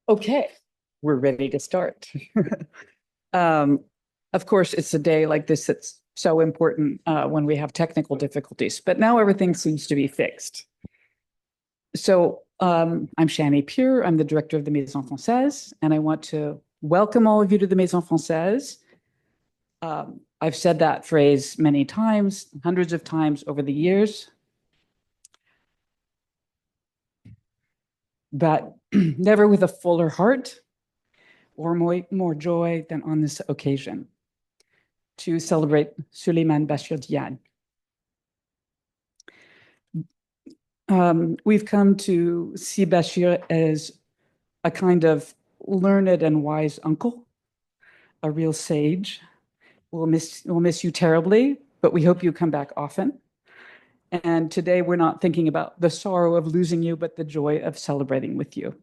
Okay, we're ready to start. Um, of course, it's a day like this that's so important when we have technical difficulties, but now everything seems to be fixed. So I'm Shani Pure. I'm the director of the Maison Française, and I want to welcome all of you to the Maison Française. I've said that phrase many times, hundreds of times over the years, but never with a fuller heart or more joy than on this occasion to celebrate Souleymane Bachir Diagne. We've come to see Bachir as a kind of learned and wise uncle, a real sage. We'll miss you terribly, but we hope you come back often. And today we're not thinking about the sorrow of losing you, but the joy of celebrating with you.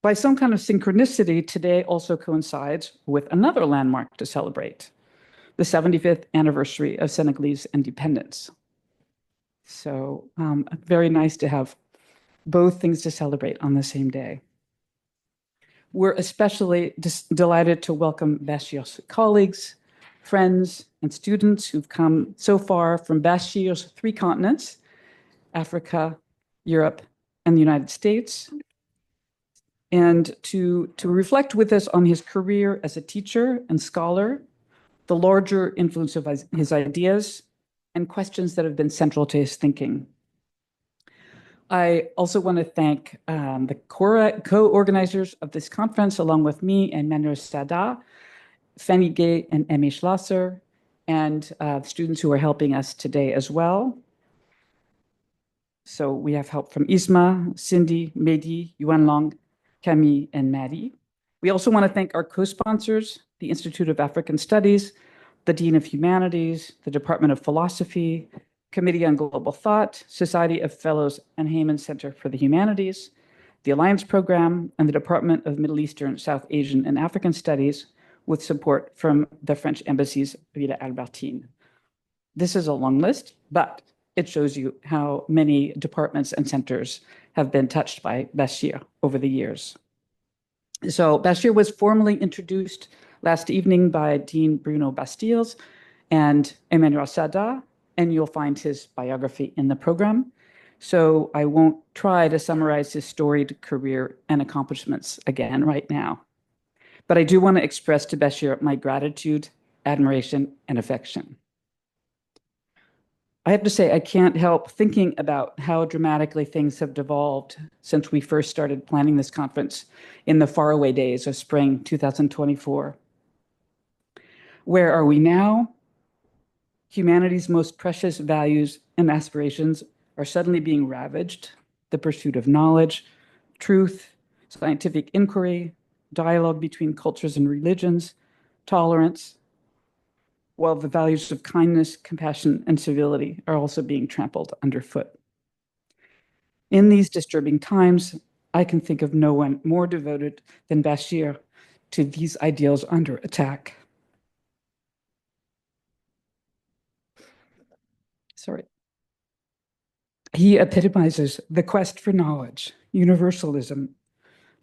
By some kind of synchronicity, today also coincides with another landmark to celebrate, the 75th anniversary of Senegalese independence. So very nice to have both things to celebrate on the same day. We're especially delighted to welcome Bachir's colleagues, friends, and students who've come so far from Bachir's three continents, Africa, Europe, and the United States, and to reflect with us on his career as a teacher and scholar, the larger influence of his ideas, and questions that have been central to his thinking. I also want to thank the co-organizers of this conference, along with me and Manuel Sada, Fanny Gay and Emmy Schlosser, and students who are helping us today as well. So we have help from Isma, Cindy, Mehdi, Yuan Long, Camille, and Maddie. We also want to thank our co-sponsors, the Institute of African Studies, the Dean of Humanities, the Department of Philosophy, Committee on Global Thought, Society of Fellows and Heyman Center for the Humanities, the Alliance Program, and the Department of Middle Eastern, South Asian, and African Studies, with support from the French Embassy's Villa Albertine. This is a long list, but it shows you how many departments and centers have been touched by Bachir over the years. So Bachir was formally introduced last evening by Dean Bruno Bastiles and Emmanuel Sada, and you'll find his biography in the program. So I won't try to summarize his storied career and accomplishments again right now. But I do want to express to Bachir my gratitude, admiration, and affection. I have to say, I can't help thinking about how dramatically things have devolved since we first started planning this conference in the faraway days of spring 2024. Where are we now? Humanity's most precious values and aspirations are suddenly being ravaged. The pursuit of knowledge, truth, scientific inquiry, dialogue between cultures and religions, tolerance, while the values of kindness, compassion, and civility are also being trampled underfoot. In these disturbing times, I can think of no one more devoted than Bachir to these ideals under attack. Sorry. He epitomizes the quest for knowledge, universalism,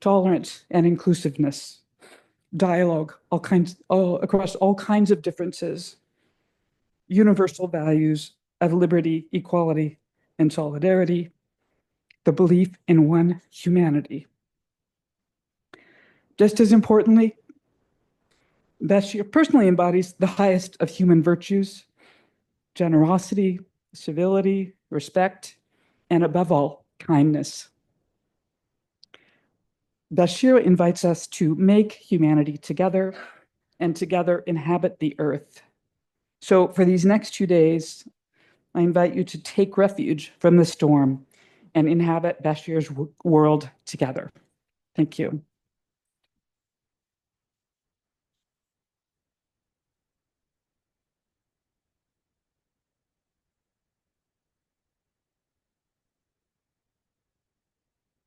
tolerance, and inclusiveness, dialogue, across all kinds of differences, universal values of liberty, equality, and solidarity, the belief in one humanity. Just as importantly, Bachir personally embodies the highest of human virtues: generosity, civility, respect, and above all, kindness. Bachir invites us to make humanity together and together inhabit the earth. So for these next 2 days, I invite you to take refuge from the storm and inhabit Bachir's world together. Thank you.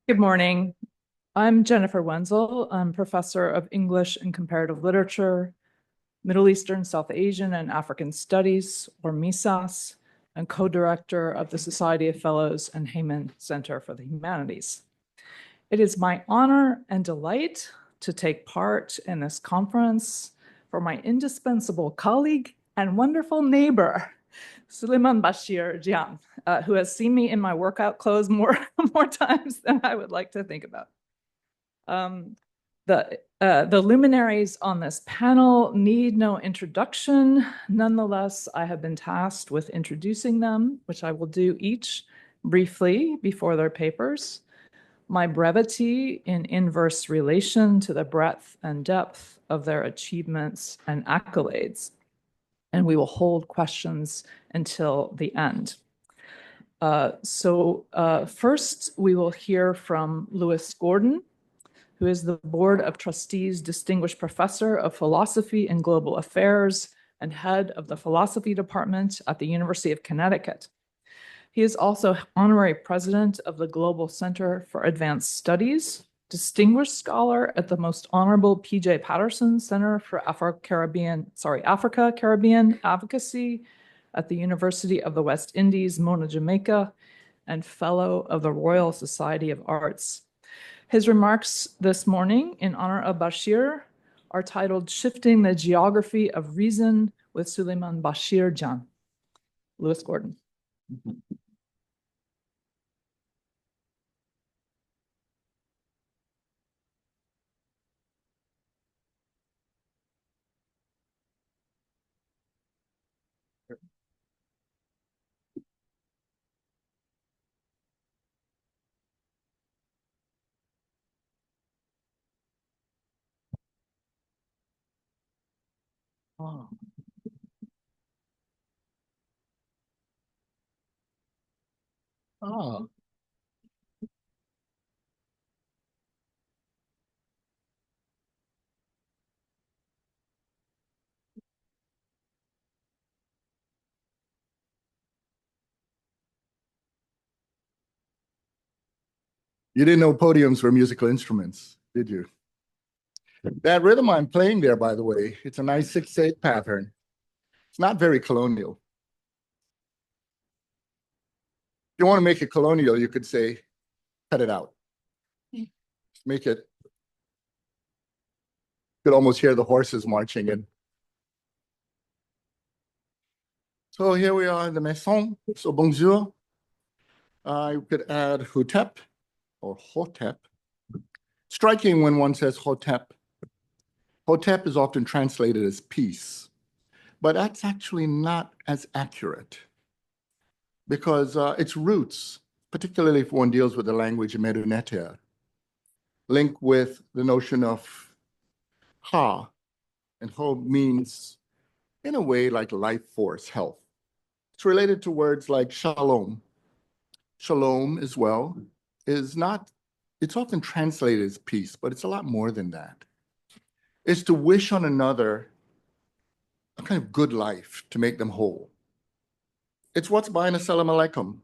Good morning. I'm Jennifer Wenzel. I'm professor of English and Comparative Literature, Middle Eastern, South Asian, and African Studies, or MISAS, and co-director of the Society of Fellows and Heyman Center for the Humanities. It is my honor and delight to take part in this conference for my indispensable colleague and wonderful neighbor, Souleymane Bachir Diagne, who has seen me in my workout clothes more times than I would like to think about. The luminaries on this panel need no introduction. Nonetheless, I have been tasked with introducing them, which I will do each briefly before their papers. My brevity in inverse relation to the breadth and depth of their achievements and accolades. And we will hold questions until the end. First, we will hear from Louis Gordon, who is the Board of Trustees Distinguished Professor of Philosophy and Global Affairs and head of the Philosophy Department at the University of Connecticut. He is also honorary president of the Global Center for Advanced Studies, distinguished scholar at the Most Honorable P.J. Patterson Center for Africa Caribbean Advocacy at the University of the West Indies, Mona, Jamaica, and fellow of the Royal Society of Arts. His remarks this morning in honor of Bachir are titled Shifting the Geography of Reason with Souleymane Bachir Diagne. Louis Gordon. Oh. Oh. You didn't know podiums were musical instruments, did you? That rhythm I'm playing there, by the way, it's a nice 6/8 pattern. It's not very colonial. If you want to make it colonial, you could say, cut it out. Just make it. You could almost hear the horses marching in. So here we are in the Maison. So bonjour. You could add Hotep or Hotep. Striking when one says Hotep. Hotep is often translated as peace, but that's actually not as accurate because its roots, particularly if one deals with the language Meduneter, link with the notion of Ha, and Ha means, in a way, like life force, health. It's related to words like shalom. Shalom as well is not, it's often translated as peace, but it's a lot more than that. It's to wish on another a kind of good life to make them whole. It's what's behind Assalamu alaikum.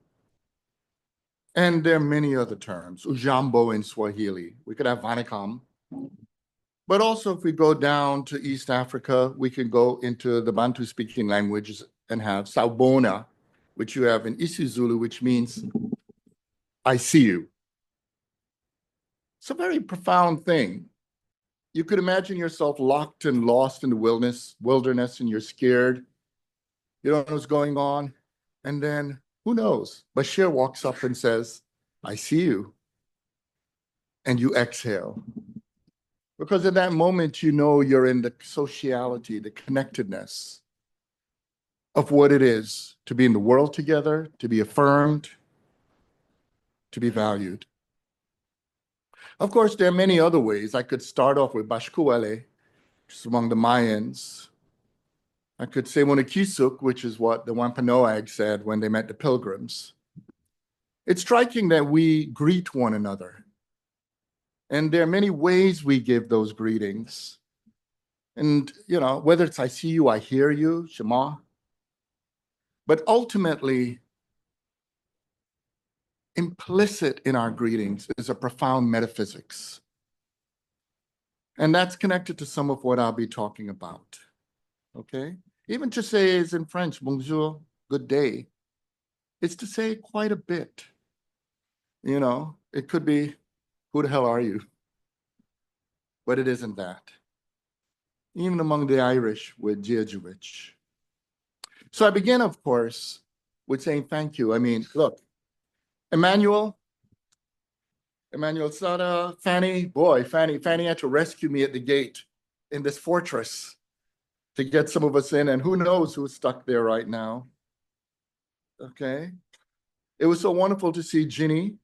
And there are many other terms, ujambo in Swahili. We could have vanikam. But also if we go down to East Africa, we can go into the Bantu speaking languages and have Sawubona, which you have in isiZulu, which means I see you. It's a very profound thing. You could imagine yourself locked and lost in the wilderness, and you're scared. You don't know what's going on. And then, who knows? Bashir walks up and says, I see you. And you exhale. Because at that moment, you know you're in the sociality, the connectedness of what it is to be in the world together, to be affirmed, to be valued. Of course, there are many other ways. I could start off with Bashkuwele, which is among the Mayans. I could say Monokisuk, which is what the Wampanoag said when they met the Pilgrims. It's striking that we greet one another. And there are many ways we give those greetings. And, you know, whether it's I see you, I hear you, Shema. But ultimately, implicit in our greetings is a profound metaphysics. And that's connected to some of what I'll be talking about. Okay? Even to say is in French, bonjour, good day. It's to say quite a bit. You know, it could be Who the hell are you? But it isn't that. Even among the Irish with Jesuits. So I begin, of course, with saying thank you. I mean, look, Emmanuel Sada, Fanny had to rescue me at the gate in this fortress to get some of us in, and who knows who's stuck there right now. Okay. It was so wonderful to see Ginny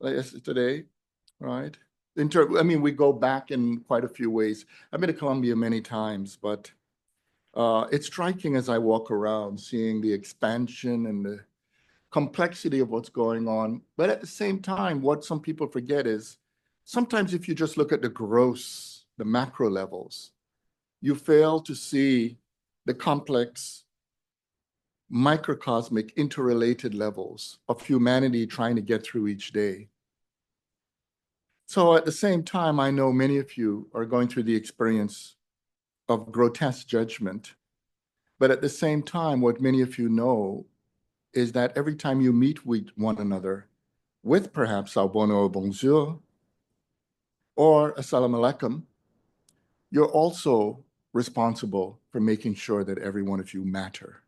today, right? I mean, we go back in quite a few ways. I've been to Colombia many times, but it's striking as I walk around, seeing the expansion and the complexity of what's going on. But at the same time, what some people forget is sometimes if you just look at the gross, the macro levels, you fail to see the complex, microcosmic, interrelated levels of humanity trying to get through each day. So at the same time, I know many of you are going through the experience of grotesque judgment. But at the same time, what many of you know is that every time you meet with one another, with perhaps au bono ou bonjour, or assalamu alaikum, you're also responsible for making sure that every one of you matter.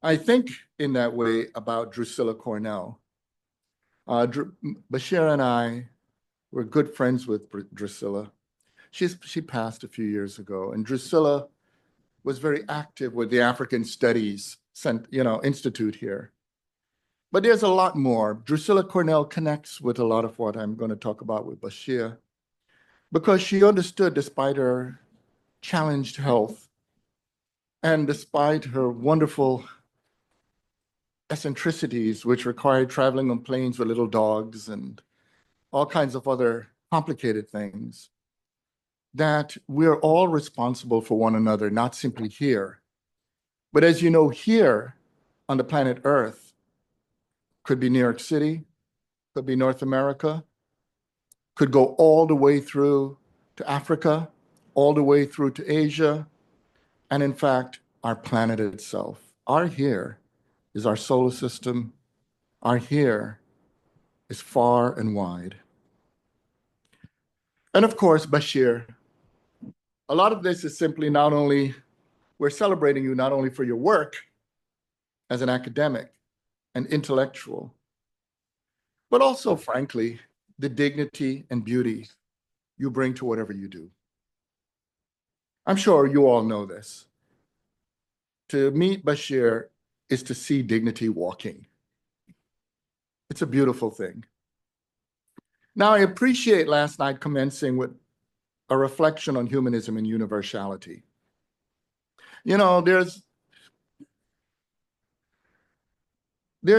I think in that way about Drusilla Cornell. Bashir and I were good friends with Drusilla. She passed a few years ago, and Drusilla was very active with the African Studies Institute here. But there's a lot more. Drusilla Cornell connects with a lot of what I'm going to talk about with Bashir, because she understood, despite her challenged health and despite her wonderful eccentricities, which required traveling on planes with little dogs and all kinds of other complicated things, that we're all responsible for one another, not simply here. But as you know, here on the planet Earth, could be New York City, could be North America, could go all the way through to Africa, all the way through to Asia, and in fact, our planet itself. Our here is our solar system. Our here is far and wide. And of course, Bashir, a lot of this is simply not only, we're celebrating you not only for your work as an academic and intellectual, but also, frankly, the dignity and beauty you bring to whatever you do. I'm sure you all know this. To meet Bashir is to see dignity walking. It's a beautiful thing. Now, I appreciate last night commencing with a reflection on humanism and universality. You know, there's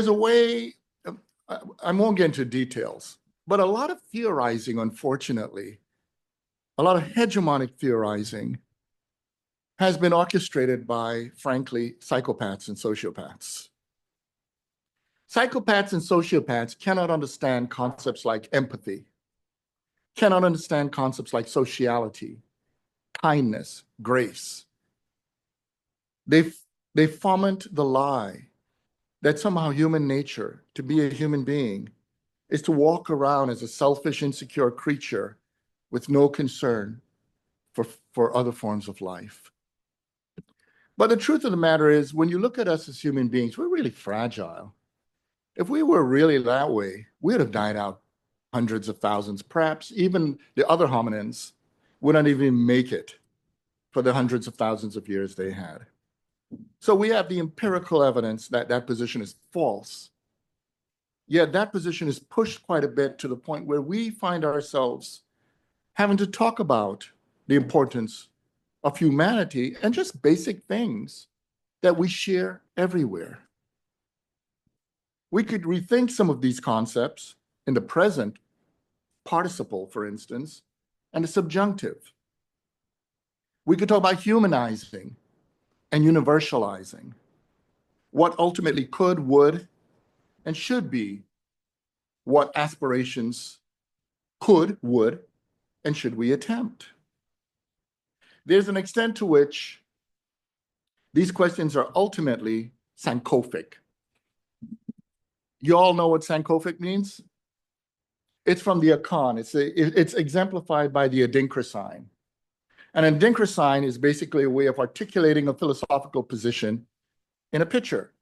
a way, I won't get into details, but a lot of theorizing, unfortunately, a lot of hegemonic theorizing has been orchestrated by, frankly, psychopaths and sociopaths. Psychopaths and sociopaths cannot understand concepts like empathy, cannot understand concepts like sociality, kindness, grace. They foment the lie that somehow human nature, to be a human being, is to walk around as a selfish, insecure creature with no concern for other forms of life. But the truth of the matter is, when you look at us as human beings, we're really fragile. If we were really that way, we would have died out hundreds of thousands. Perhaps even the other hominins wouldn't even make it for the hundreds of thousands of years they had. So we have the empirical evidence that that position is false. Yet that position is pushed quite a bit to the point where we find ourselves having to talk about the importance of humanity and just basic things that we share everywhere. We could rethink some of these concepts in the present participle, for instance, and the subjunctive. We could talk about humanizing and universalizing what ultimately could, would, and should be what aspirations could, would, and should we attempt. There's an extent to which these questions are ultimately Sankofic. You all know what Sankofic means? It's from the Akan. It's exemplified by the adinkra sign. An adinkra sign is basically a way of articulating a philosophical position in a picture.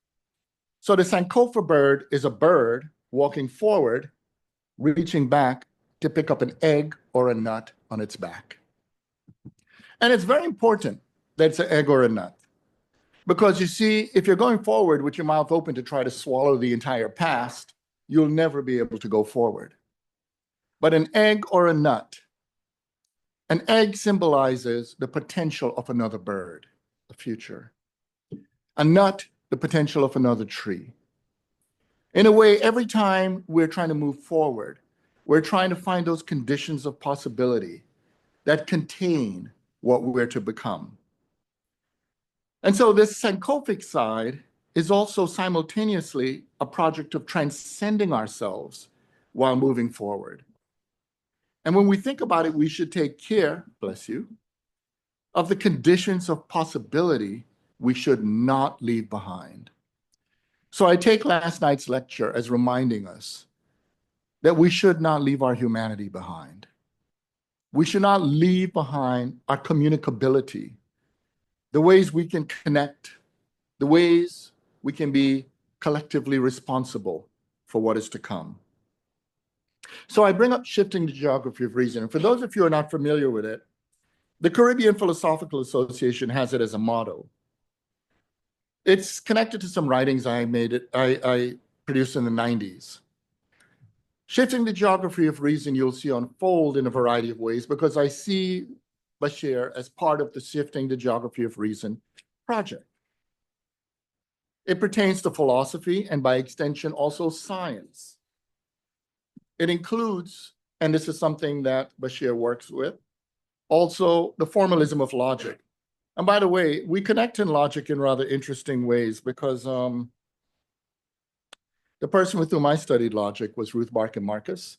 So the Sankofa bird is a bird walking forward, reaching back to pick up an egg or a nut on its back. And it's very important that it's an egg or a nut. Because you see, if you're going forward with your mouth open to try to swallow the entire past, you'll never be able to go forward. But an egg or a nut, an egg symbolizes the potential of another bird, the future. A nut, the potential of another tree. In a way, every time we're trying to move forward, we're trying to find those conditions of possibility that contain what we're to become. And so this Sankofic side is also simultaneously a project of transcending ourselves while moving forward. And when we think about it, we should take care, bless you, of the conditions of possibility we should not leave behind. So I take last night's lecture as reminding us that we should not leave our humanity behind. We should not leave behind our communicability, the ways we can connect, the ways we can be collectively responsible for what is to come. So I bring up shifting the geography of reason. And for those of you who are not familiar with it, the Caribbean Philosophical Association has it as a motto. It's connected to some writings I produced in the 90s. Shifting the geography of reason, you'll see unfold in a variety of ways because I see Bachir as part of the Shifting the Geography of Reason project. It pertains to philosophy and by extension also science. It includes, and this is something that Bachir works with, also the formalism of logic. And by the way, we connect in logic in rather interesting ways because the person with whom I studied logic was Ruth Barkin Marcus.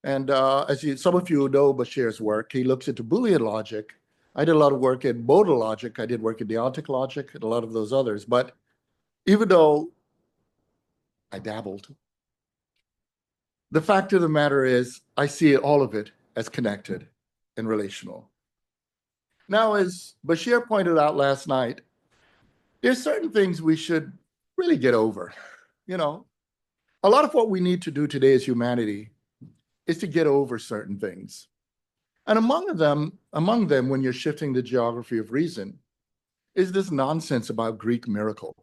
And some of you know Bashir's work, he looks into Boolean logic. I did a lot of work in modal logic. I did work in deontic logic and a lot of those others. But even though I dabbled, the fact of the matter is I see all of it as connected and relational. Now, as Bachir pointed out last night, there's certain things we should really get over. You know, a lot of what we need to do today as humanity is to get over certain things. And among them, when you're shifting the geography of reason, is this nonsense about Greek miracle.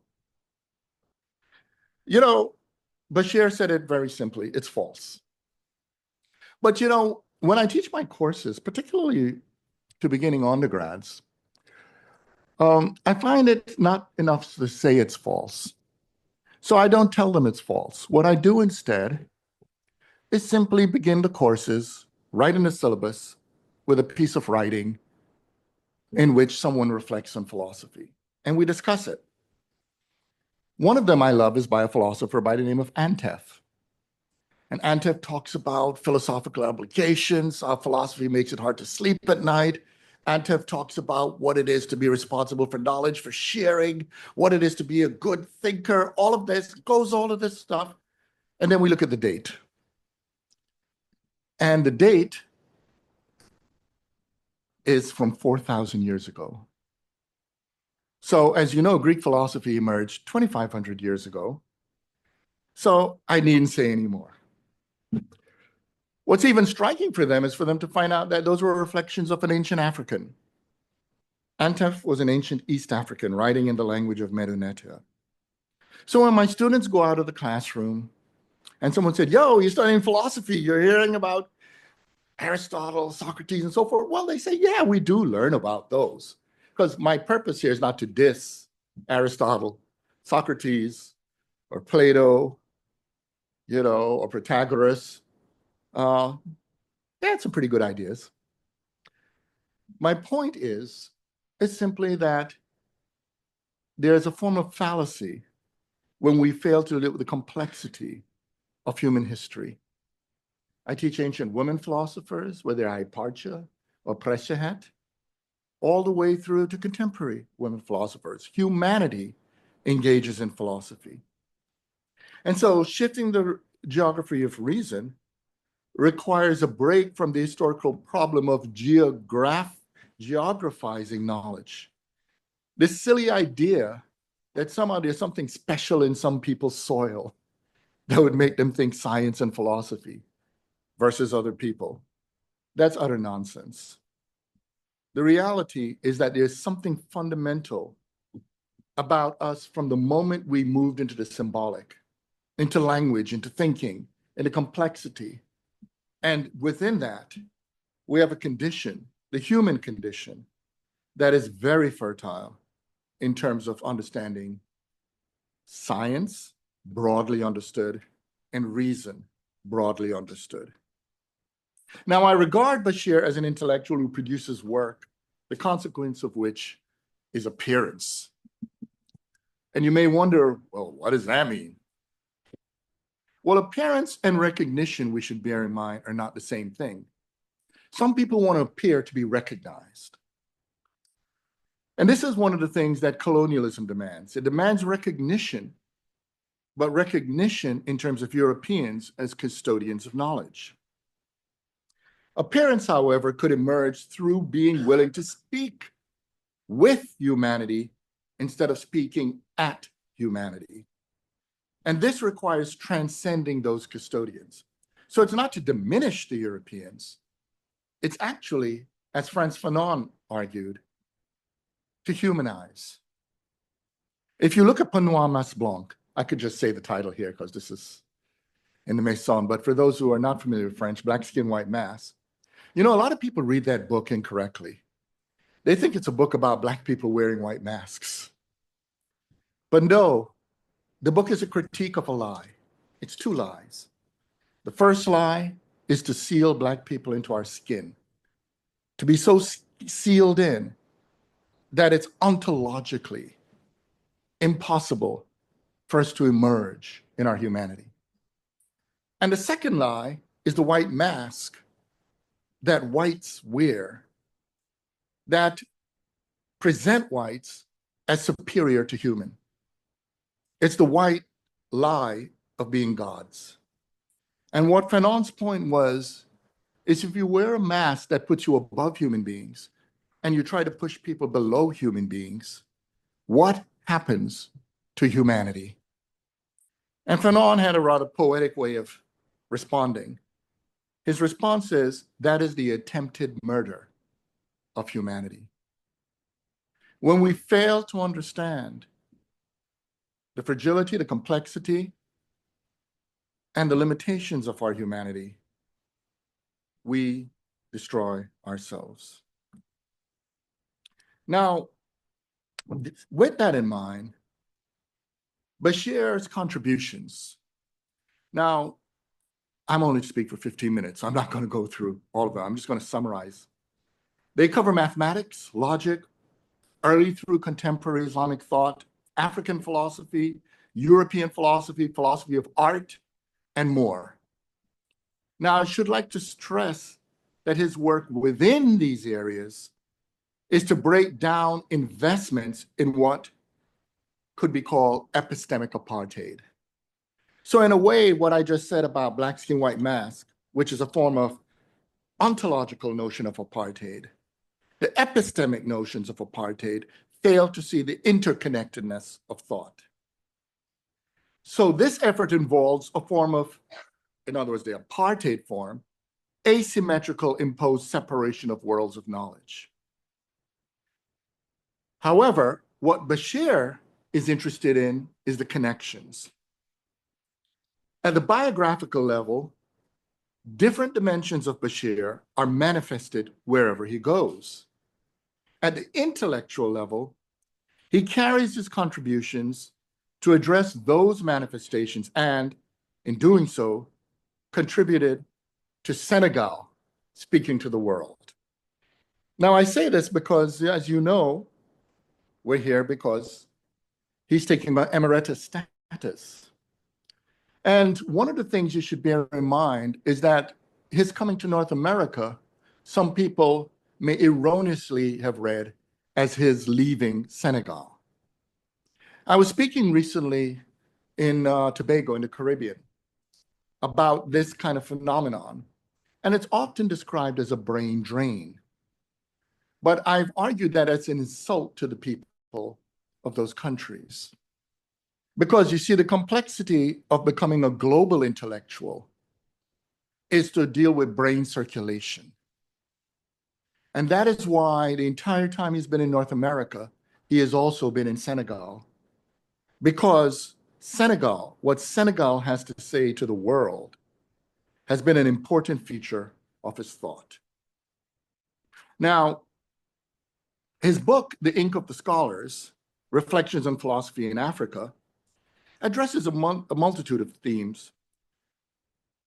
You know, Bachir said it very simply, it's false. But you know, when I teach my courses, particularly to beginning undergrads, I find it not enough to say it's false. So I don't tell them it's false. What I do instead is simply begin the courses, write in the syllabus with a piece of writing in which someone reflects on philosophy, and we discuss it. One of them I love is by a philosopher by the name of Antef. And Antef talks about philosophical applications, how philosophy makes it hard to sleep at night. Antef talks about what it is to be responsible for knowledge, for sharing, what it is to be a good thinker, all of this, all of this stuff. And then we look at the date. And the date is from 4,000 years ago. So as you know, Greek philosophy emerged 2,500 years ago. So I needn't say any more. What's even striking for them is for them to find out that those were reflections of an ancient African. Antef was an ancient East African writing in the language of Medunetia. So when my students go out of the classroom and someone said, yo, you're studying philosophy, you're hearing about Aristotle, Socrates, and so forth. Well, they say, yeah, we do learn about those. Because my purpose here is not to diss Aristotle, Socrates, or Plato, you know, or Protagoras. They had some pretty good ideas. My point is simply that there's a form of fallacy when we fail to live with the complexity of human history. I teach ancient women philosophers, whether Hyparchia or Preshehet, all the way through to contemporary women philosophers. Humanity engages in philosophy. And so shifting the geography of reason requires a break from the historical problem of geographizing knowledge. This silly idea that somehow there's something special in some people's soil that would make them think science and philosophy versus other people. That's utter nonsense. The reality is that there's something fundamental about us from the moment we moved into the symbolic, into language, into thinking, into complexity. And within that, we have a condition, the human condition, that is very fertile in terms of understanding science, broadly understood, and reason, broadly understood. Now, I regard Bashir as an intellectual who produces work, the consequence of which is appearance. And you may wonder, well, what does that mean? Well, appearance and recognition, we should bear in mind, are not the same thing. Some people want to appear to be recognized. And this is one of the things that colonialism demands. It demands recognition, but recognition in terms of Europeans as custodians of knowledge. Appearance, however, could emerge through being willing to speak with humanity instead of speaking at humanity. And this requires transcending those custodians. So it's not to diminish the Europeans. It's actually, as Frantz Fanon argued, to humanize. If you look at Penoir Mas Blanc, I could just say the title here because this is in the Maison, but for those who are not familiar with French, Black Skin, White Mask, you know, a lot of people read that book incorrectly. They think it's a book about Black people wearing white masks. But no, the book is a critique of a lie. It's two lies. The first lie is to seal Black people into our skin, to be so sealed in that it's ontologically impossible for us to emerge in our humanity. And the second lie is the white mask that whites wear that present whites as superior to human. It's the white lie of being gods. And what Fanon's point was, is if you wear a mask that puts you above human beings and you try to push people below human beings, what happens to humanity? And Fanon had a rather poetic way of responding. His response is, that is the attempted murder of humanity. When we fail to understand the fragility, the complexity, and the limitations of our humanity, we destroy ourselves. Now, with that in mind, Bashir's contributions. Now, I'm only to speak for 15 minutes, so I'm not going to go through all of them. I'm just going to summarize. They cover mathematics, logic, early through contemporary Islamic thought, African philosophy, European philosophy, philosophy of art, and more. Now, I should like to stress that his work within these areas is to break down investments in what could be called epistemic apartheid. So in a way, what I just said about Black Skin, White Mask, which is a form of ontological notion of apartheid, the epistemic notions of apartheid fail to see the interconnectedness of thought. So this effort involves a form of, in other words, the apartheid form, asymmetrical imposed separation of worlds of knowledge. However, what Bashir is interested in is the connections. At the biographical level, different dimensions of Bashir are manifested wherever he goes. At the intellectual level, he carries his contributions to address those manifestations and, in doing so, contributed to Senegal speaking to the world. Now, I say this because, as you know, we're here because he's taking emeritus status. And one of the things you should bear in mind is that his coming to North America, some people may erroneously have read as his leaving Senegal. I was speaking recently in Tobago, in the Caribbean, about this kind of phenomenon. And it's often described as a brain drain. But I've argued that it's an insult to the people of those countries. Because you see, the complexity of becoming a global intellectual is to deal with brain circulation. And that is why the entire time he's been in North America, he has also been in Senegal. Because Senegal, what Senegal has to say to the world, has been an important feature of his thought. Now, his book, The Ink of the Scholars, Reflections on Philosophy in Africa, addresses a multitude of themes.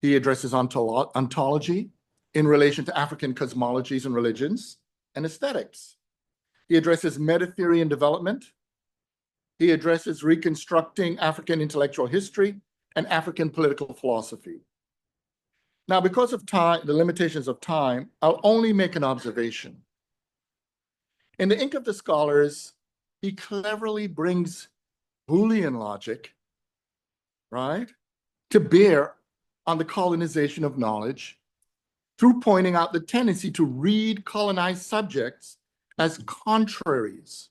He addresses ontology in relation to African cosmologies and religions and aesthetics. He addresses meta-theory and development. He addresses reconstructing African intellectual history and African political philosophy. Now, because of time, the limitations of time, I'll only make an observation. In The Ink of the Scholars, he cleverly brings Boolean logic, right, to bear on the colonization of knowledge through pointing out the tendency to read colonized subjects as contraries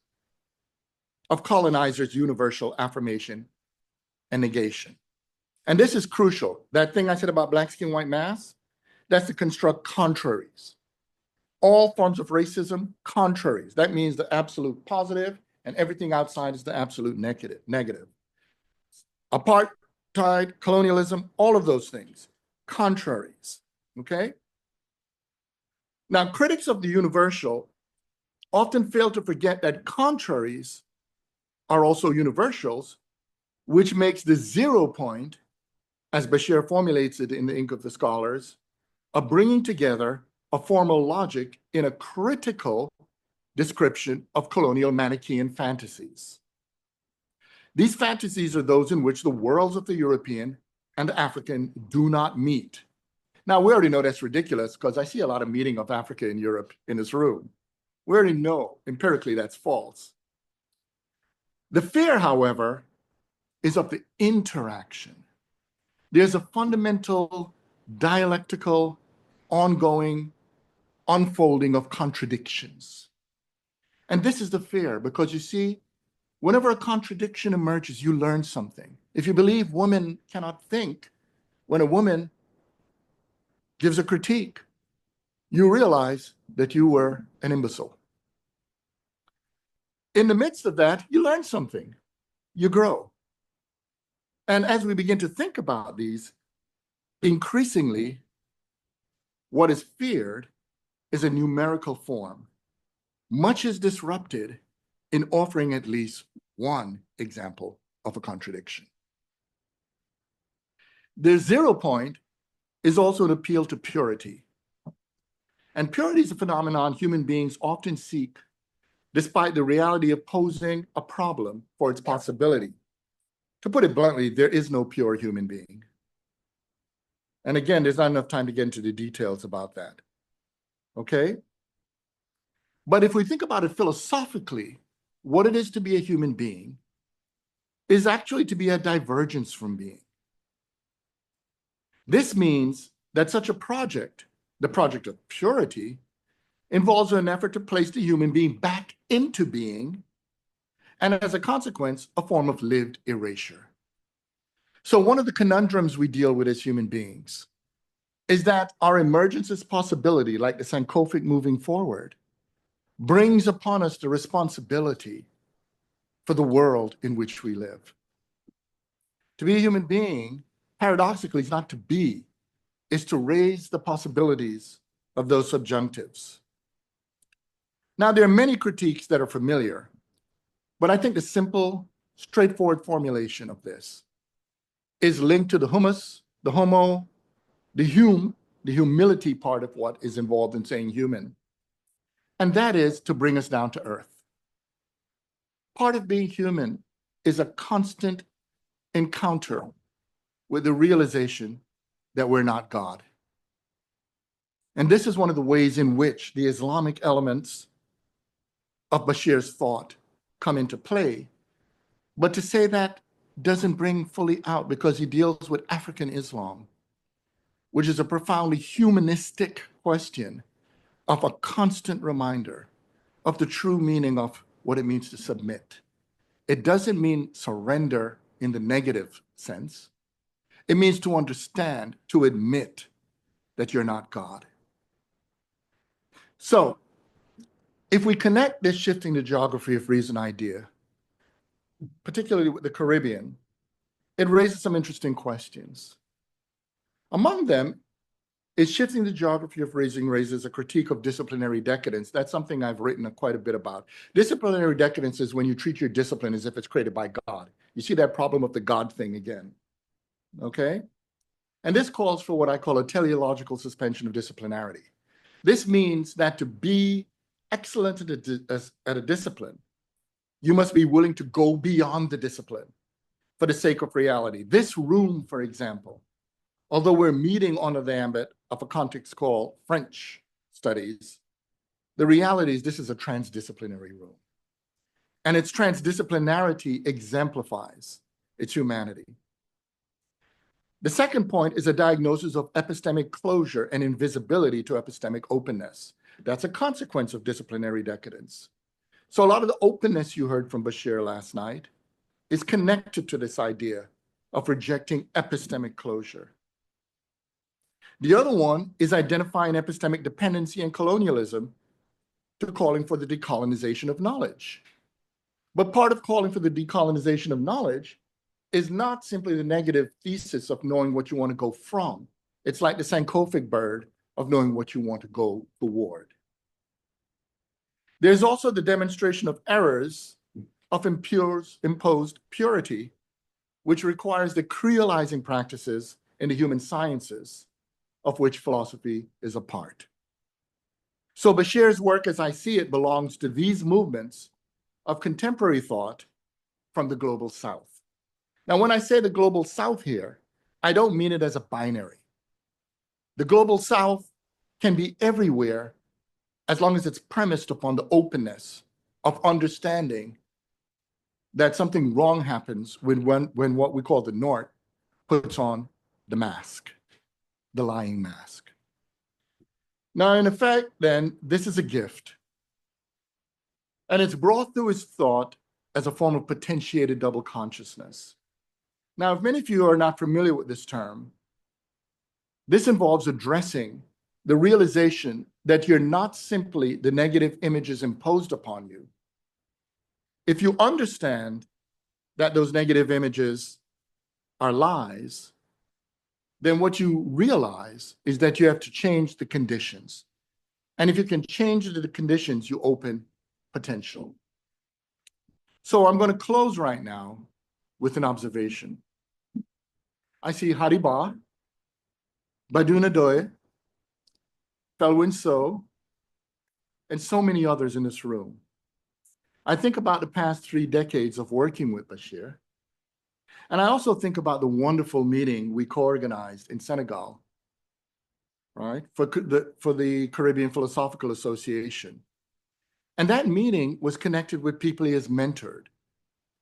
of colonizers' universal affirmation and negation. And this is crucial. That thing I said about black skin, white mass, that's to construct contraries. All forms of racism, contraries. That means the absolute positive, and everything outside is the absolute negative. Apartheid, colonialism, all of those things, contraries, okay? Now, critics of the universal often fail to forget that contraries are also universals, which makes the 0 point, as Bashir formulates it in The Ink of the Scholars, a bringing together a formal logic in a critical description of colonial Manichaean fantasies. These fantasies are those in which the worlds of the European and the African do not meet. Now, we already know that's ridiculous because I see a lot of meeting of Africa and Europe in this room. We already know empirically that's false. The fear, however, is of the interaction. There's a fundamental dialectical, ongoing unfolding of contradictions. And this is the fear, because you see, whenever a contradiction emerges, you learn something. If you believe women cannot think, when a woman gives a critique, you realize that you were an imbecile. In the midst of that, you learn something, you grow. And as we begin to think about these, increasingly, what is feared is a numerical form. Much is disrupted in offering at least one example of a contradiction. The 0 point is also an appeal to purity. And purity is a phenomenon human beings often seek, despite the reality of posing a problem for its possibility. To put it bluntly, there is no pure human being. And again, there's not enough time to get into the details about that. Okay? But if we think about it philosophically, what it is to be a human being is actually to be a divergence from being. This means that such a project, the project of purity, involves an effort to place the human being back into being, and as a consequence, a form of lived erasure. So one of the conundrums we deal with as human beings is that our emergence as possibility, like the Sankofic moving forward, brings upon us the responsibility for the world in which we live. To be a human being, paradoxically, is not to be, is to raise the possibilities of those subjunctives. Now, there are many critiques that are familiar, but I think the simple, straightforward formulation of this is linked to the humus, the homo, the humility part of what is involved in saying human. And that is to bring us down to earth. Part of being human is a constant encounter with the realization that we're not God. And this is one of the ways in which the Islamic elements of Bashir's thought come into play. But to say that doesn't bring fully out, because he deals with African Islam, which is a profoundly humanistic question of a constant reminder of the true meaning of what it means to submit. It doesn't mean surrender in the negative sense. It means to understand, to admit that you're not God. So, if we connect this shifting the geography of reason idea, particularly with the Caribbean, it raises some interesting questions. Among them is shifting the geography of reason raises a critique of disciplinary decadence. That's something I've written quite a bit about. Disciplinary decadence is when you treat your discipline as if it's created by God. You see that problem of the God thing again, okay? And this calls for what I call a teleological suspension of disciplinarity. This means that to be excellent at a discipline, you must be willing to go beyond the discipline for the sake of reality. This room, for example, although we're meeting under the ambit of a context called French studies, the reality is this is a transdisciplinary room. And its transdisciplinarity exemplifies its humanity. The second point is a diagnosis of epistemic closure and invisibility to epistemic openness. That's a consequence of disciplinary decadence. So a lot of the openness you heard from Bachir last night is connected to this idea of rejecting epistemic closure. The other one is identifying epistemic dependency and colonialism to calling for the decolonization of knowledge. But part of calling for the decolonization of knowledge is not simply the negative thesis of knowing what you want to go from. It's like the Sankofic bird of knowing what you want to go toward. There's also the demonstration of errors of imposed purity, which requires the creolizing practices in the human sciences, of which philosophy is a part. So Bashir's work, as I see it, belongs to these movements of contemporary thought from the global South. Now, when I say the global South here, I don't mean it as a binary. The global South can be everywhere as long as it's premised upon the openness of understanding that something wrong happens when what we call the North puts on the mask, the lying mask. Now, in effect, then, this is a gift. And it's brought through his thought as a form of potentiated double consciousness. Now, if many of you are not familiar with this term, this involves addressing the realization that you're not simply the negative images imposed upon you. If you understand that those negative images are lies, then what you realize is that you have to change the conditions. And if you can change the conditions, you open potential. So I'm going to close right now with an observation. I see Hariba, Baduna Doye, Felwin So, and so many others in this room. I think about the past 3 decades of working with Bachir. And I also think about the wonderful meeting we co-organized in Senegal, right, for the Caribbean Philosophical Association. And that meeting was connected with people he has mentored,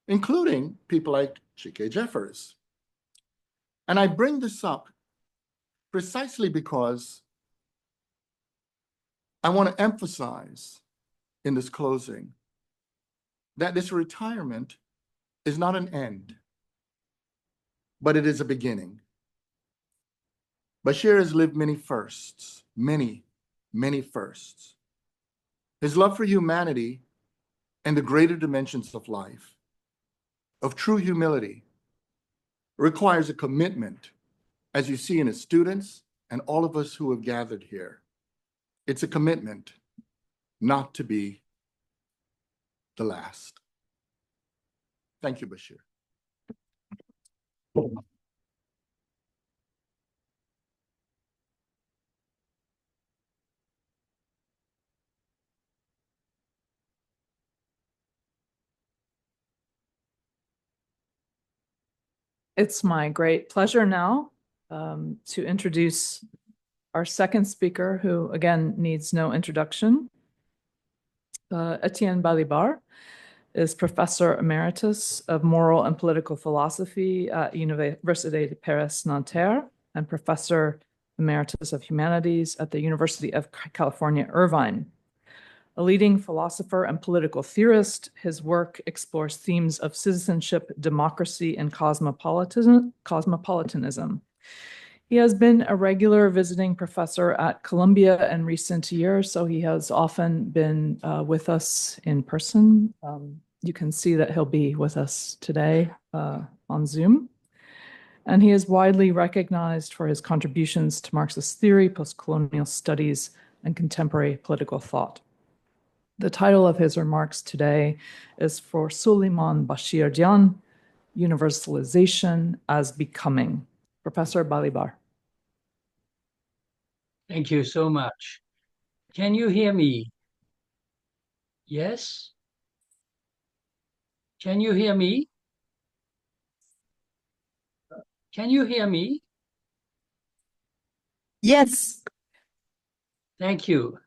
including people like Chike Jeffers. And I bring this up precisely because I want to emphasize in this closing that this retirement is not an end, but it is a beginning. Bachir has lived many firsts, many, many firsts. His love for humanity and the greater dimensions of life, of true humility, requires a commitment, as you see in his students and all of us who have gathered here. It's a commitment not to be the last. Thank you, Bachir. It's my great pleasure now to introduce our second speaker, who again needs no introduction. Etienne Balibar is Professor Emeritus of Moral and Political Philosophy at Université de Paris Nanterre and Professor Emeritus of Humanities at the University of California, Irvine. A leading philosopher and political theorist, his work explores themes of citizenship, democracy, and cosmopolitanism. He has been a regular visiting professor at Columbia in recent years, so he has often been with us in person. You can see that he'll be with us today on Zoom. And he is widely recognized for his contributions to Marxist theory, postcolonial studies, and contemporary political thought. The title of his remarks today is for Souleymane Bachir Diagne, Universalization as Becoming. Professor Balibar. Thank you so much. Can you hear me? Yes? Can you hear me? Can you hear me? Yes. Thank you.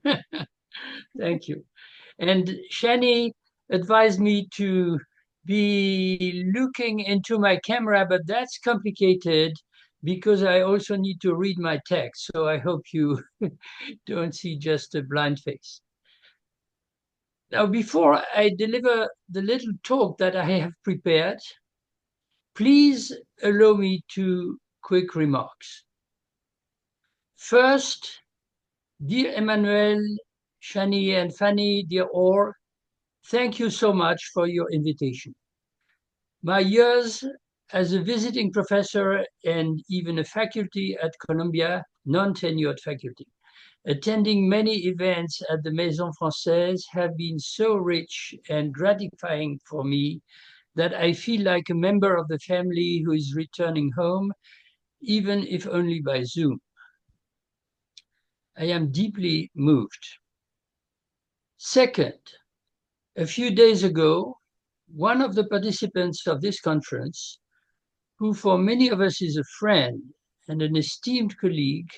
Thank you. And Shani advised me to be looking into my camera, but that's complicated because I also need to read my text. So I hope you don't see just a blind face. Now, before I deliver the little talk that I have prepared, please allow me two quick remarks. First, dear Emmanuel, Shani, and Fanny, dear all, thank you so much for your invitation. My years as a visiting professor and even a faculty at Columbia, non-tenured faculty, attending many events at the Maison Française have been so rich and gratifying for me that I feel like a member of the family who is returning home, even if only by Zoom. I am deeply moved. Second, a few days ago, one of the participants of this conference, who for many of us is a friend and an esteemed colleague,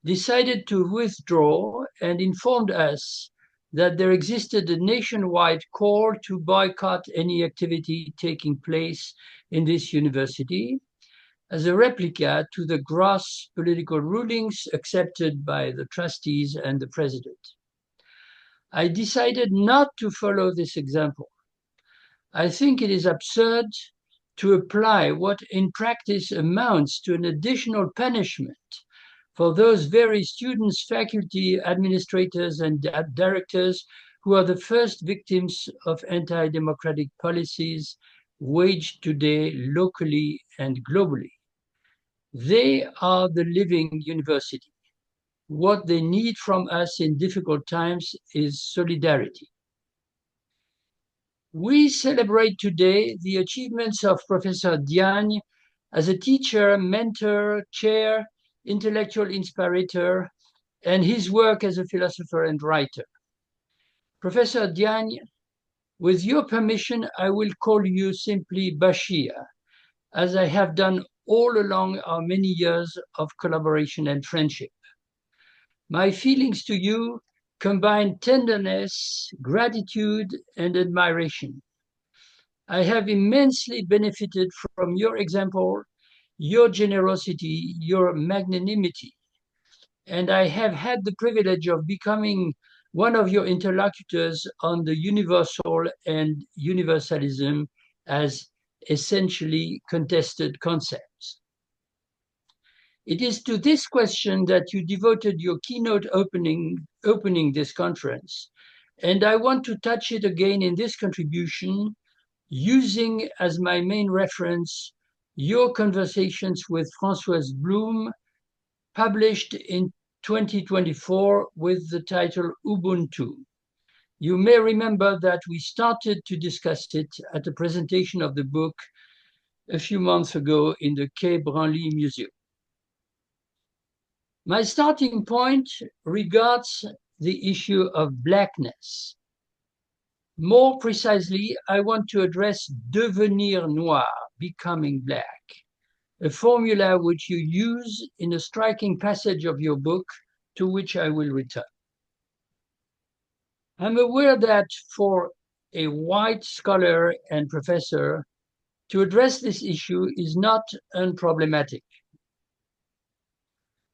decided to withdraw and informed us that there existed a nationwide call to boycott any activity taking place in this university as a replica to the gross political rulings accepted by the trustees and the president. I decided not to follow this example. I think it is absurd to apply what in practice amounts to an additional punishment for those very students, faculty, administrators, and directors who are the first victims of anti-democratic policies waged today locally and globally. They are the living university. What they need from us in difficult times is solidarity. We celebrate today the achievements of Professor Diagne as a teacher, mentor, chair, intellectual inspirator, and his work as a philosopher and writer. Professor Diagne, with your permission, I will call you simply Bashir, as I have done all along our many years of collaboration and friendship. My feelings to you combine tenderness, gratitude, and admiration. I have immensely benefited from your example, your generosity, your magnanimity, and I have had the privilege of becoming one of your interlocutors on the universal and universalism as essentially contested concepts. It is to this question that you devoted your keynote opening this conference, and I want to touch it again in this contribution, using as my main reference your conversations with Françoise Blum, published in 2024 with the title Ubuntu. You may remember that we started to discuss it at a presentation of the book a few months ago in the Quai Branly Museum. My starting point regards the issue of Blackness. More precisely, I want to address devenir noir, becoming Black, a formula which you use in a striking passage of your book, to which I will return. I'm aware that for a white scholar and professor, to address this issue is not unproblematic.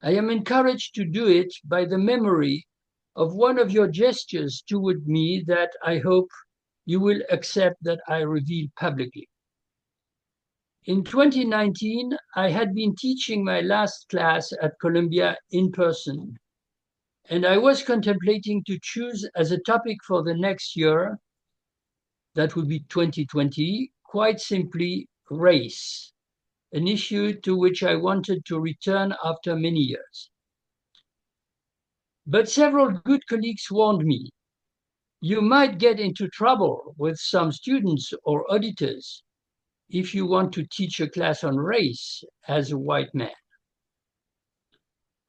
I am encouraged to do it by the memory of one of your gestures toward me that I hope you will accept that I reveal publicly. In 2019, I had been teaching my last class at Columbia in person, and I was contemplating to choose as a topic for the next year, that would be 2020, quite simply race, an issue to which I wanted to return after many years. But several good colleagues warned me, you might get into trouble with some students or auditors if you want to teach a class on race as a white man.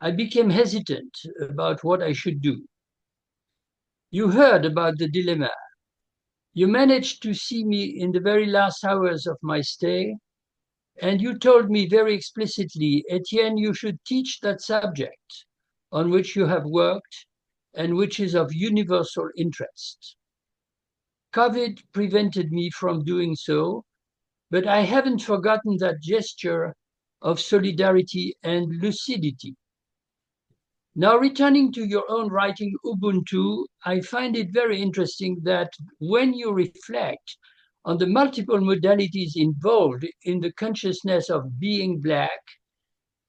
I became hesitant about what I should do. You heard about the dilemma. You managed to see me in the very last hours of my stay, and you told me very explicitly, Etienne, you should teach that subject on which you have worked and which is of universal interest. COVID prevented me from doing so, but I haven't forgotten that gesture of solidarity and lucidity. Now, returning to your own writing, Ubuntu, I find it very interesting that when you reflect on the multiple modalities involved in the consciousness of being Black,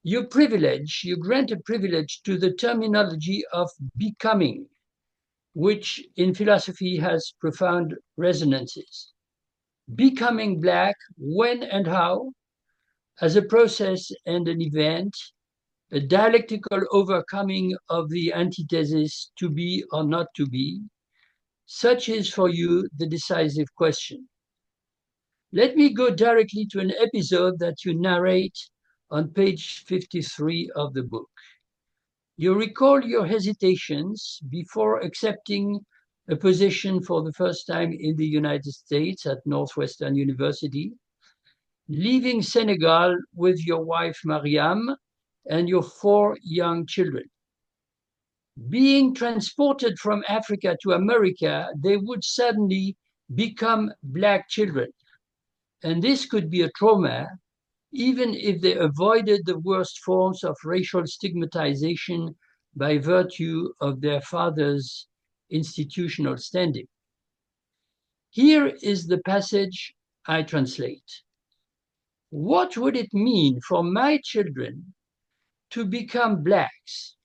you grant a privilege to the terminology of becoming, which in philosophy has profound resonances. Becoming Black, when and how, as a process and an event, a dialectical overcoming of the antithesis to be or not to be, such is for you the decisive question. Let me go directly to an episode that you narrate on page 53 of the book. You recall your hesitations before accepting a position for the first time in the United States at Northwestern University, leaving Senegal with your wife Mariam and your 4 young children. Being transported from Africa to America, they would suddenly become Black children. And this could be a trauma, even if they avoided the worst forms of racial stigmatization by virtue of their father's institutional standing. Here is the passage I translate. What would it mean for my children to become Blacks?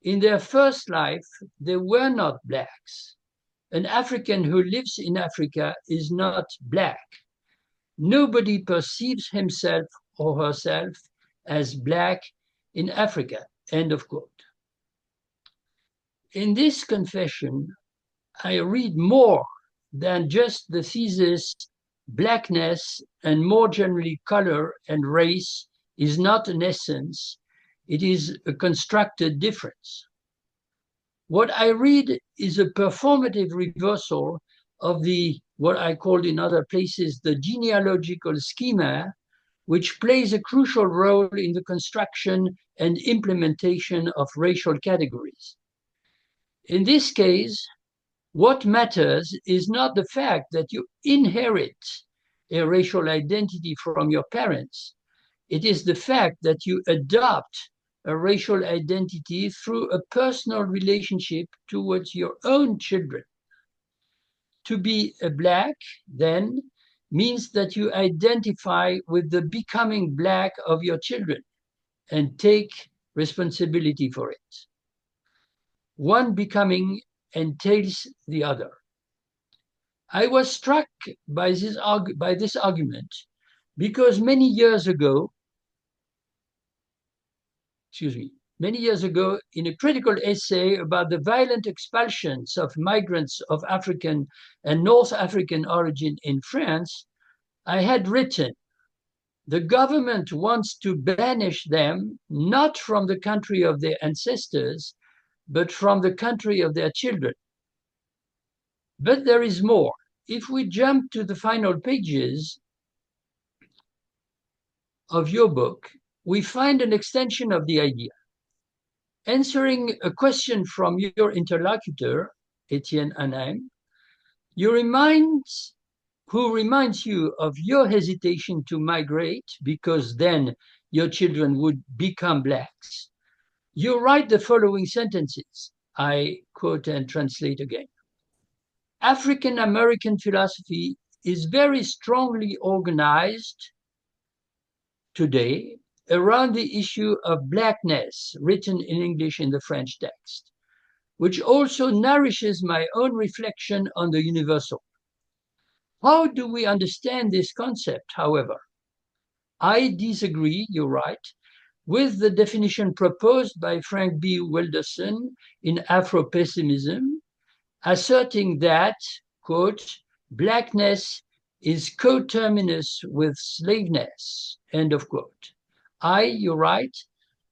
In their first life, they were not Blacks. An African who lives in Africa is not Black. Nobody perceives himself or herself as Black in Africa, end of quote. In this confession, I read more than just the thesis, Blackness and more generally color and race is not an essence, it is a constructed difference. What I read is a performative reversal of what I called in other places, the genealogical schema, which plays a crucial role in the construction and implementation of racial categories. In this case, what matters is not the fact that you inherit a racial identity from your parents. It is the fact that you adopt a racial identity through a personal relationship towards your own children. To be a Black, then, means that you identify with the becoming Black of your children and take responsibility for it. One becoming entails the other. I was struck by this argument because many years ago, in a critical essay about the violent expulsions of migrants of African and North African origin in France, I had written, the government wants to banish them not from the country of their ancestors, but from the country of their children. But there is more. If we jump to the final pages of your book, we find an extension of the idea. Answering a question from your interlocutor, Etienne Balibar, who reminds you of your hesitation to migrate because then your children would become Blacks. You write the following sentences. I quote and translate again. African American philosophy is very strongly organized today around the issue of blackness, written in English in the French text, which also nourishes my own reflection on the universal. How do we understand this concept, however? I disagree, you write, with the definition proposed by Frank B. Wilderson in Afro-Pessimism, asserting that, quote, blackness is coterminous with slaveness, end of quote. You write,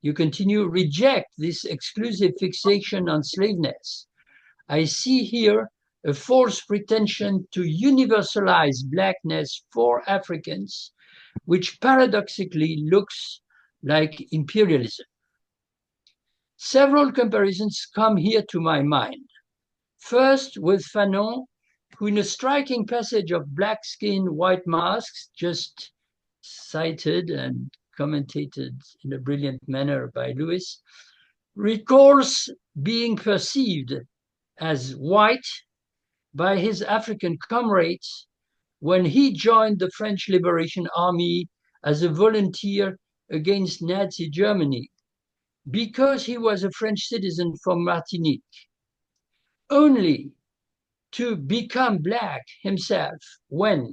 you continue, reject this exclusive fixation on slaveness. I see here a false pretension to universalize blackness for Africans, which paradoxically looks like imperialism. Several comparisons come here to my mind. First, with Fanon, who in a striking passage of Black Skin, White Masks, just cited and commentated in a brilliant manner by Lewis, recalls being perceived as white by his African comrades when he joined the French Liberation Army as a volunteer against Nazi Germany, because he was a French citizen from Martinique, only to become black himself when,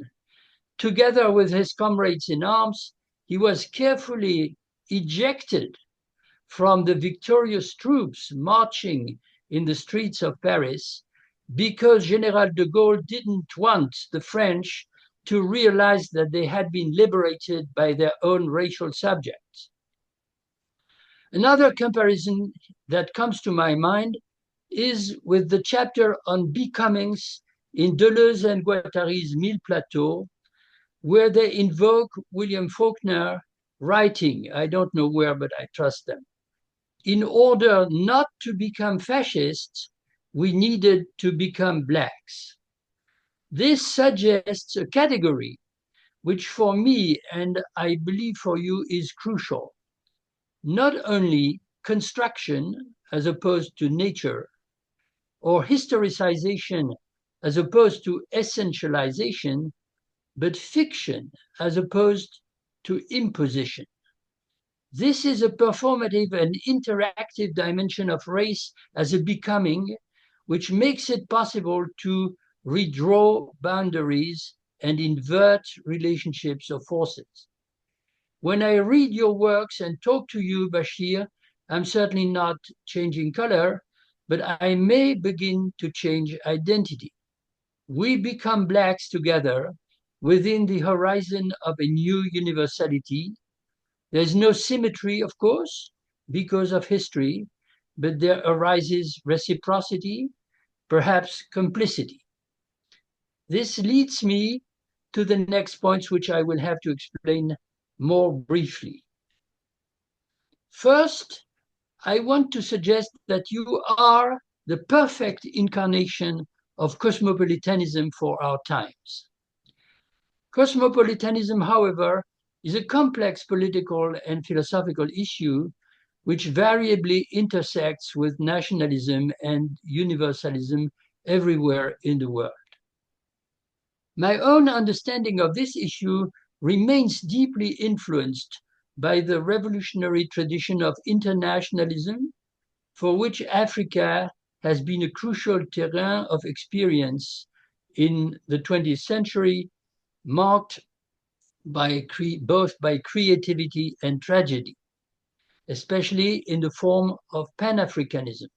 together with his comrades in arms, he was carefully ejected from the victorious troops marching in the streets of Paris because General de Gaulle didn't want the French to realize that they had been liberated by their own racial subjects. Another comparison that comes to my mind is with the chapter on becomings in Deleuze and Guattari's Mille Plateaux, where they invoke William Faulkner writing, I don't know where, but I trust them. In order not to become fascists, we needed to become blacks. This suggests a category which for me, and I believe for you, is crucial. Not only construction as opposed to nature, or historicization as opposed to essentialization, but fiction as opposed to imposition. This is a performative and interactive dimension of race as a becoming, which makes it possible to redraw boundaries and invert relationships of forces. When I read your works and talk to you, Bachir, I'm certainly not changing color, but I may begin to change identity. We become blacks together within the horizon of a new universality. There's no symmetry, of course, because of history, but there arises reciprocity, perhaps complicity. This leads me to the next points, which I will have to explain more briefly. First, I want to suggest that you are the perfect incarnation of cosmopolitanism for our times. Cosmopolitanism, however, is a complex political and philosophical issue which variably intersects with nationalism and universalism everywhere in the world. My own understanding of this issue remains deeply influenced by the revolutionary tradition of internationalism, for which Africa has been a crucial terrain of experience in the 20th century, marked by both by creativity and tragedy, especially in the form of Pan-Africanism.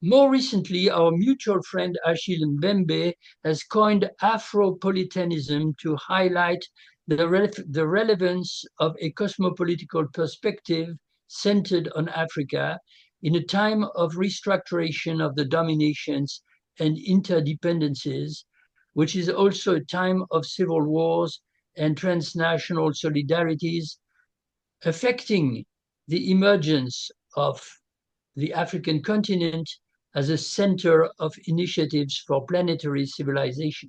More recently, our mutual friend Achille Mbembe has coined Afropolitanism to highlight the relevance of a cosmopolitical perspective centered on Africa in a time of restructuration of the dominations and interdependencies, which is also a time of civil wars and transnational solidarities, affecting the emergence of the African continent as a center of initiatives for planetary civilization.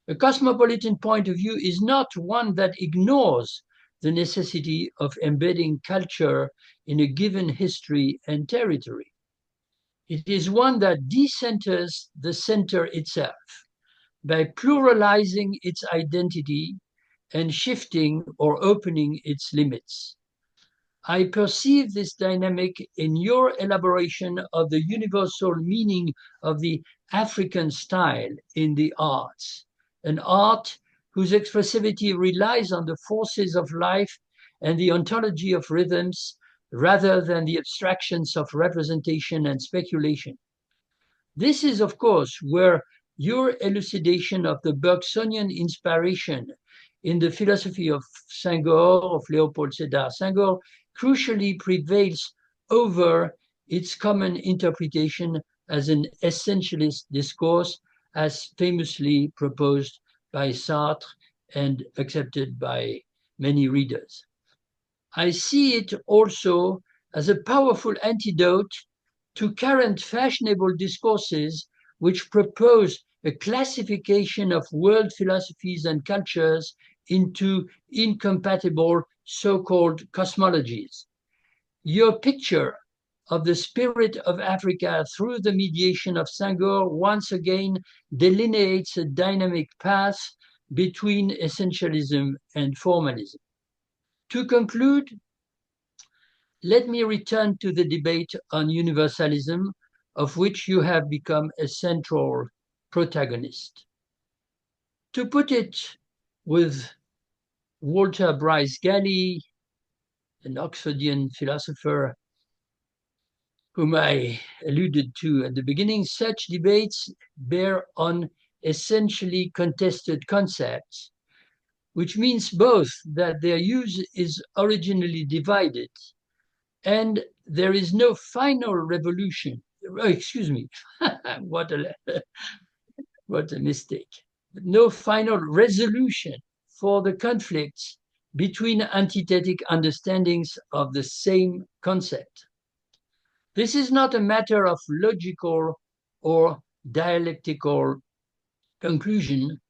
A cosmopolitan point of view is not one that ignores the necessity of embedding culture in a given history and territory. It is one that decenters the center itself by pluralizing its identity and shifting or opening its limits. I perceive this dynamic in your elaboration of the universal meaning of the African style in the arts, an art whose expressivity relies on the forces of life and the ontology of rhythms rather than the abstractions of representation and speculation. This is, of course, where your elucidation of the Bergsonian inspiration in the philosophy of Senghor, of Léopold Sédar Senghor, crucially prevails over its common interpretation as an essentialist discourse, as famously proposed by Sartre and accepted by many readers. I see it also as a powerful antidote to current fashionable discourses which propose a classification of world philosophies and cultures into incompatible so-called cosmologies. Your picture of the spirit of Africa through the mediation of Senghor once again delineates a dynamic path between essentialism and formalism. To conclude, let me return to the debate on universalism, of which you have become a central protagonist. To put it with Walter Bryce Galley, an Oxfordian philosopher whom I alluded to at the beginning, such debates bear on essentially contested concepts, which means both that their use is originally divided and there is no final revolution. Excuse me, what a mistake. No final resolution for the conflicts between antithetic understandings of the same concept. This is not a matter of logical or dialectical conclusion,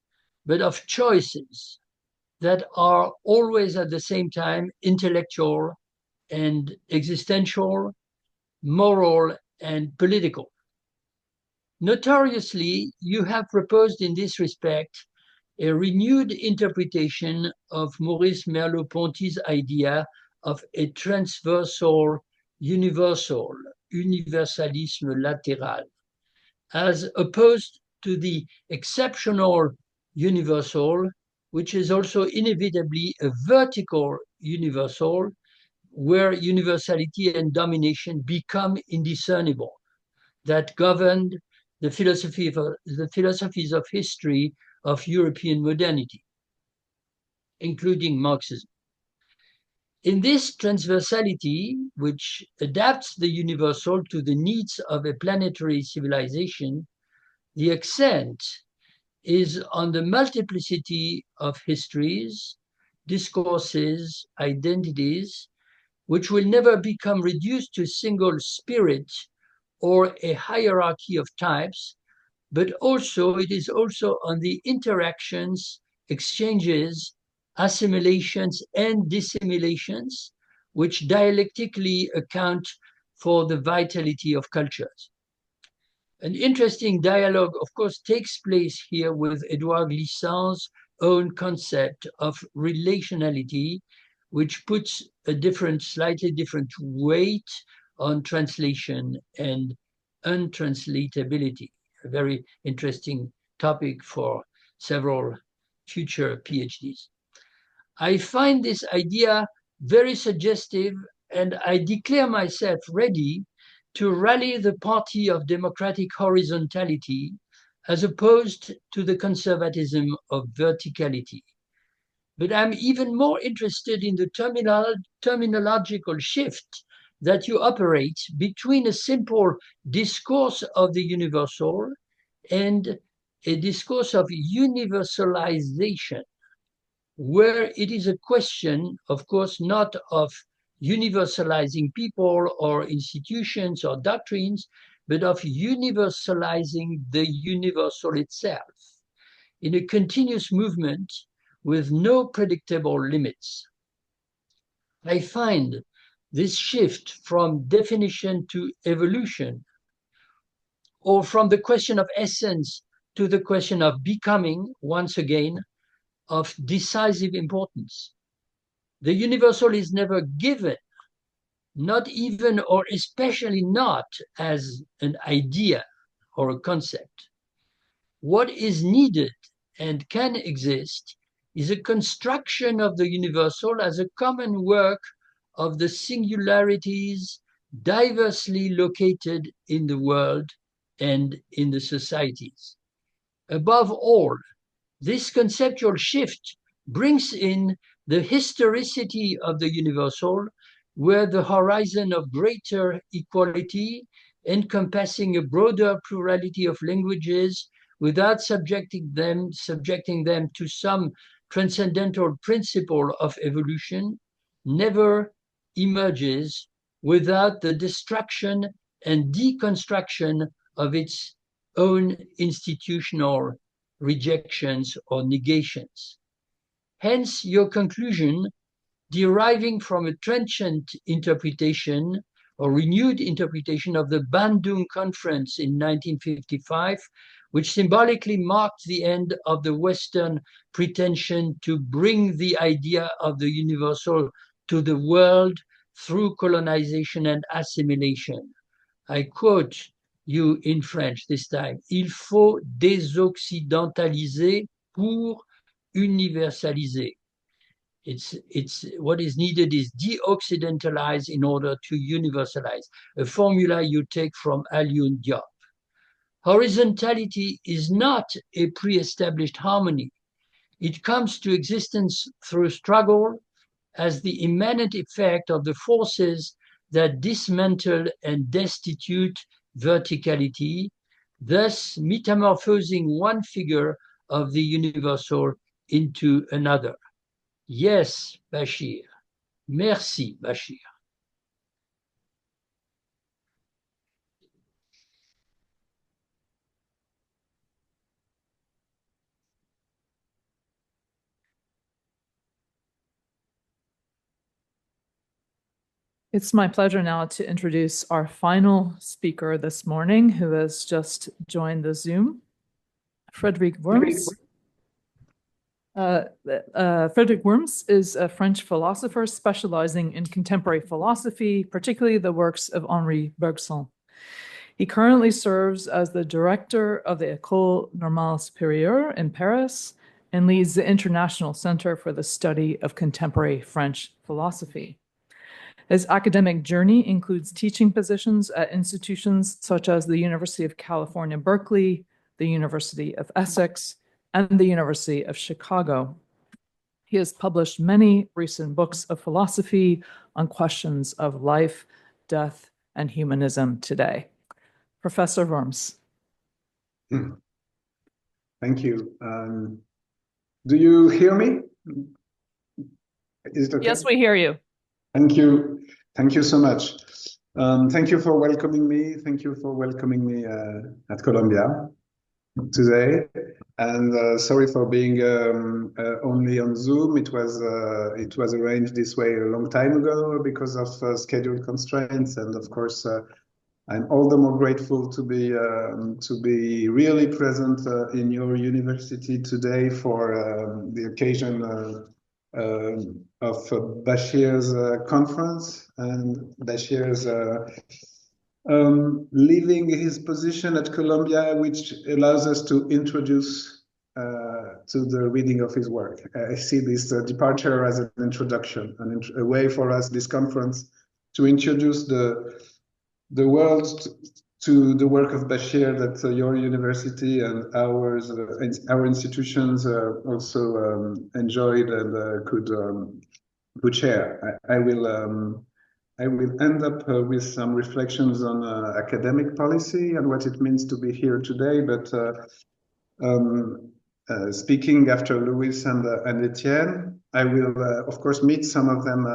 but of choices that are always at the same time intellectual and existential, moral and political. Notoriously, you have proposed in this respect a renewed interpretation of Maurice Merleau-Ponty's idea of a transversal universal, universalisme latéral, as opposed to the exceptional universal, which is also inevitably a vertical universal, where universality and domination become indiscernible, that governed the philosophies of history of European modernity, including Marxism. In this transversality, which adapts the universal to the needs of a planetary civilization, the accent is on the multiplicity of histories, discourses, identities, which will never become reduced to a single spirit or a hierarchy of types, but also it is also on the interactions, exchanges, assimilations, and dissimilations, which dialectically account for the vitality of cultures. An interesting dialogue, of course, takes place here with Edouard Glissant's own concept of relationality, which puts a slightly different weight on translation and untranslatability. A very interesting topic for several future PhDs. I find this idea very suggestive, and I declare myself ready to rally the party of democratic horizontality as opposed to the conservatism of verticality. But I'm even more interested in the terminological shift that you operate between a simple discourse of the universal and a discourse of universalization, where it is a question, of course, not of universalizing people or institutions or doctrines, but of universalizing the universal itself in a continuous movement with no predictable limits. I find this shift from definition to evolution, or from the question of essence to the question of becoming, once again, of decisive importance. The universal is never given, not even or especially not as an idea or a concept. What is needed and can exist is a construction of the universal as a common work of the singularities diversely located in the world and in the societies. Above all, this conceptual shift brings in the historicity of the universal, where the horizon of greater equality, encompassing a broader plurality of languages without subjecting them to some transcendental principle of evolution, never emerges without the destruction and deconstruction of its own institutional rejections or negations. Hence, your conclusion, deriving from a transient interpretation or renewed interpretation of the Bandung Conference in 1955, which symbolically marked the end of the Western pretension to bring the idea of the universal to the world through colonization and assimilation. I quote you in French this time. Il faut désoccidentaliser pour universaliser. It's what is needed is de-occidentalize in order to universalize, a formula you take from Alioune Diop. Horizontality is not a pre-established harmony. It comes to existence through struggle as the immanent effect of the forces that dismantle and destitute verticality, thus metamorphosing one figure of the universal into another. Yes, Bachir. Merci, Bachir. It's my pleasure now to introduce our final speaker this morning, who has just joined the Zoom, Frédéric Worms. Frédéric Worms is a French philosopher specializing in contemporary philosophy, particularly the works of Henri Bergson. He currently serves as the director of the École Normale Supérieure in Paris and leads the International Center for the Study of Contemporary French Philosophy. His academic journey includes teaching positions at institutions such as the University of California, Berkeley, the University of Essex, and the University of Chicago. He has published many recent books of philosophy on questions of life, death, and humanism today. Professor Worms. Thank you. Do you hear me? Is it okay? Yes, we hear you. Thank you. Thank you so much. Thank you for welcoming me. Thank you for welcoming me at Columbia today. And sorry for being only on Zoom. It was arranged this way a long time ago because of schedule constraints. And of course, I'm all the more grateful to be really present in your university today for the occasion of Bachir's conference and Bachir's leaving his position at Columbia, which allows us to introduce to the reading of his work. I see this departure as an introduction, a way for us, this conference, to introduce the world to the work of Bachir that your university and ours, our institutions also enjoyed and could share. I will end up with some reflections on academic policy and what it means to be here today. But speaking after Louis and Etienne, I will of course meet some of them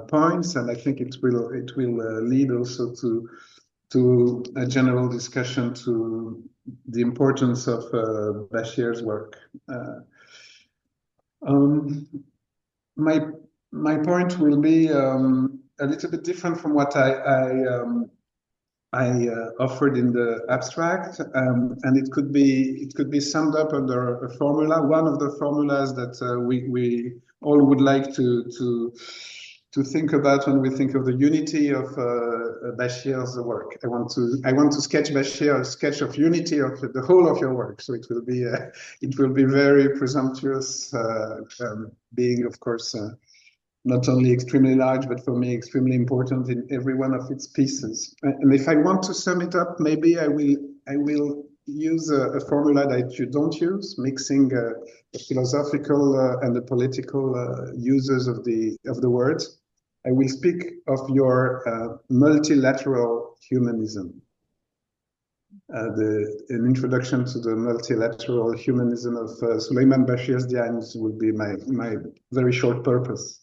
points, and I think it will lead also to a general discussion to the importance of Bachir's work. My My point will be a little bit different from what I offered in the abstract, and it could be summed up under a formula. One of the formulas that we all would like to think about when we think of the unity of Bashir's work. I want to sketch Bashir, a sketch of unity of the whole of your work. So it will be very presumptuous, being of course not only extremely large, but for me extremely important in every one of its pieces. And if I want to sum it up, maybe I will use a formula that you don't use, mixing the philosophical and the political uses of the words. I will speak of your multilateral humanism. An introduction to the multilateral humanism of Souleymane Bachir Diagne will be my very short purpose.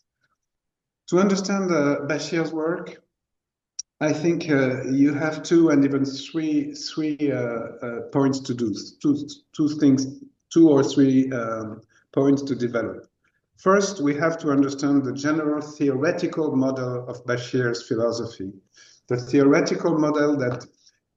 To understand Bashir's work, I think you have two and even three points to do, two or three points to develop. First, we have to understand the general theoretical model of Bashir's philosophy, the theoretical model that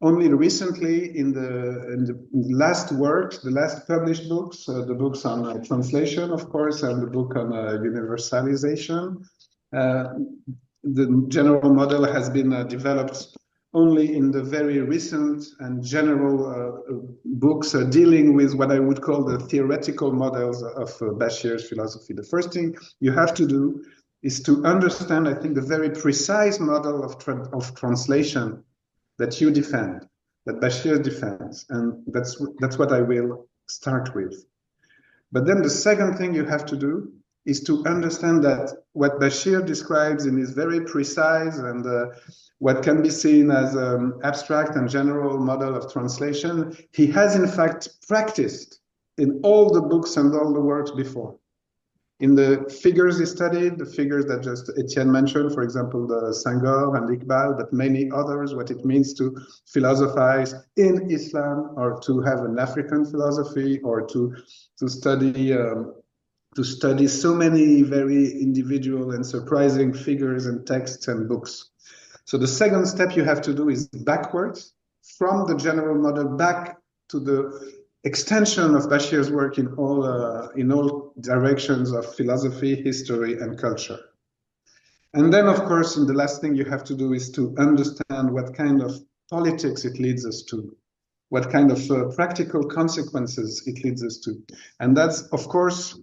only recently in the last works, the last published books, the books on translation, of course, and the book on universalization, the general model has been developed only in the very recent and general books dealing with what I would call the theoretical models of Bashir's philosophy. The first thing you have to do is to understand, I think, the very precise model of translation that you defend, that Bashir defends, and that's what I will start with. But then the second thing you have to do is to understand that what Bashir describes in his very precise and what can be seen as an abstract and general model of translation, he has in fact practiced in all the books and all the works before. In the figures he studied, the figures that just Etienne mentioned, for example, the Senghor and Iqbal, but many others, what it means to philosophize in Islam or to have an African philosophy or to study so many very individual and surprising figures and texts and books. So the second step you have to do is backwards from the general model back to the extension of Bashir's work in all directions of philosophy, history, and culture. And then, of course, the last thing you have to do is to understand what kind of politics it leads us to, what kind of practical consequences it leads us to. And that's, of course,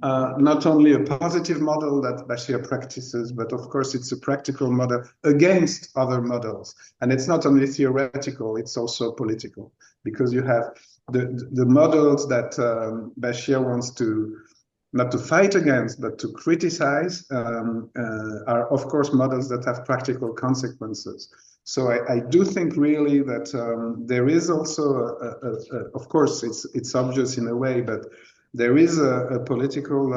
not only a positive model that Bashir practices, but of course it's a practical model against other models. And it's not only theoretical, it's also political, because you have the models that Bashir wants to, not to fight against, but to criticize, are of course models that have practical consequences. So I do think really that there is also, of course, it's obvious in a way, but there is a political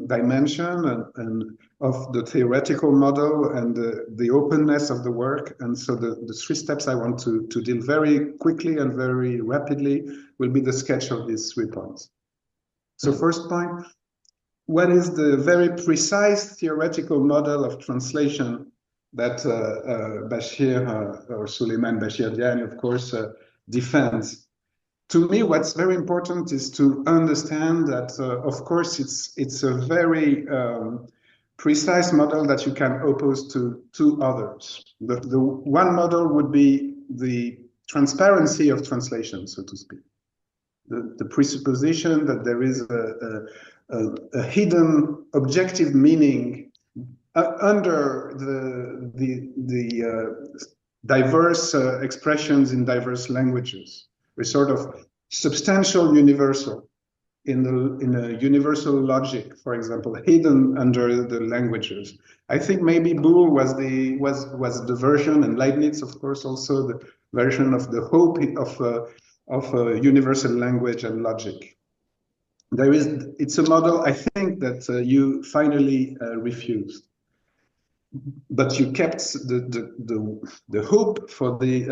dimension and of the theoretical model and the openness of the work. And so the three steps I want to deal very quickly and very rapidly will be the sketch of these 3 points. So first point, what is the very precise theoretical model of translation that Bashir or Souleymane Bachir Diagne, of course, defends? To me, what's very important is to understand that, of course, it's a very precise model that you can oppose to two others. The one model would be the transparency of translation, so to speak. The presupposition that there is a hidden objective meaning under the diverse expressions in diverse languages. A sort of substantial universal in a universal logic, for example, hidden under the languages. I think maybe Boole was the version, and Leibniz, of course, also the version of the hope of a universal language and logic. It's a model, I think, that you finally refused. But you kept the hope for the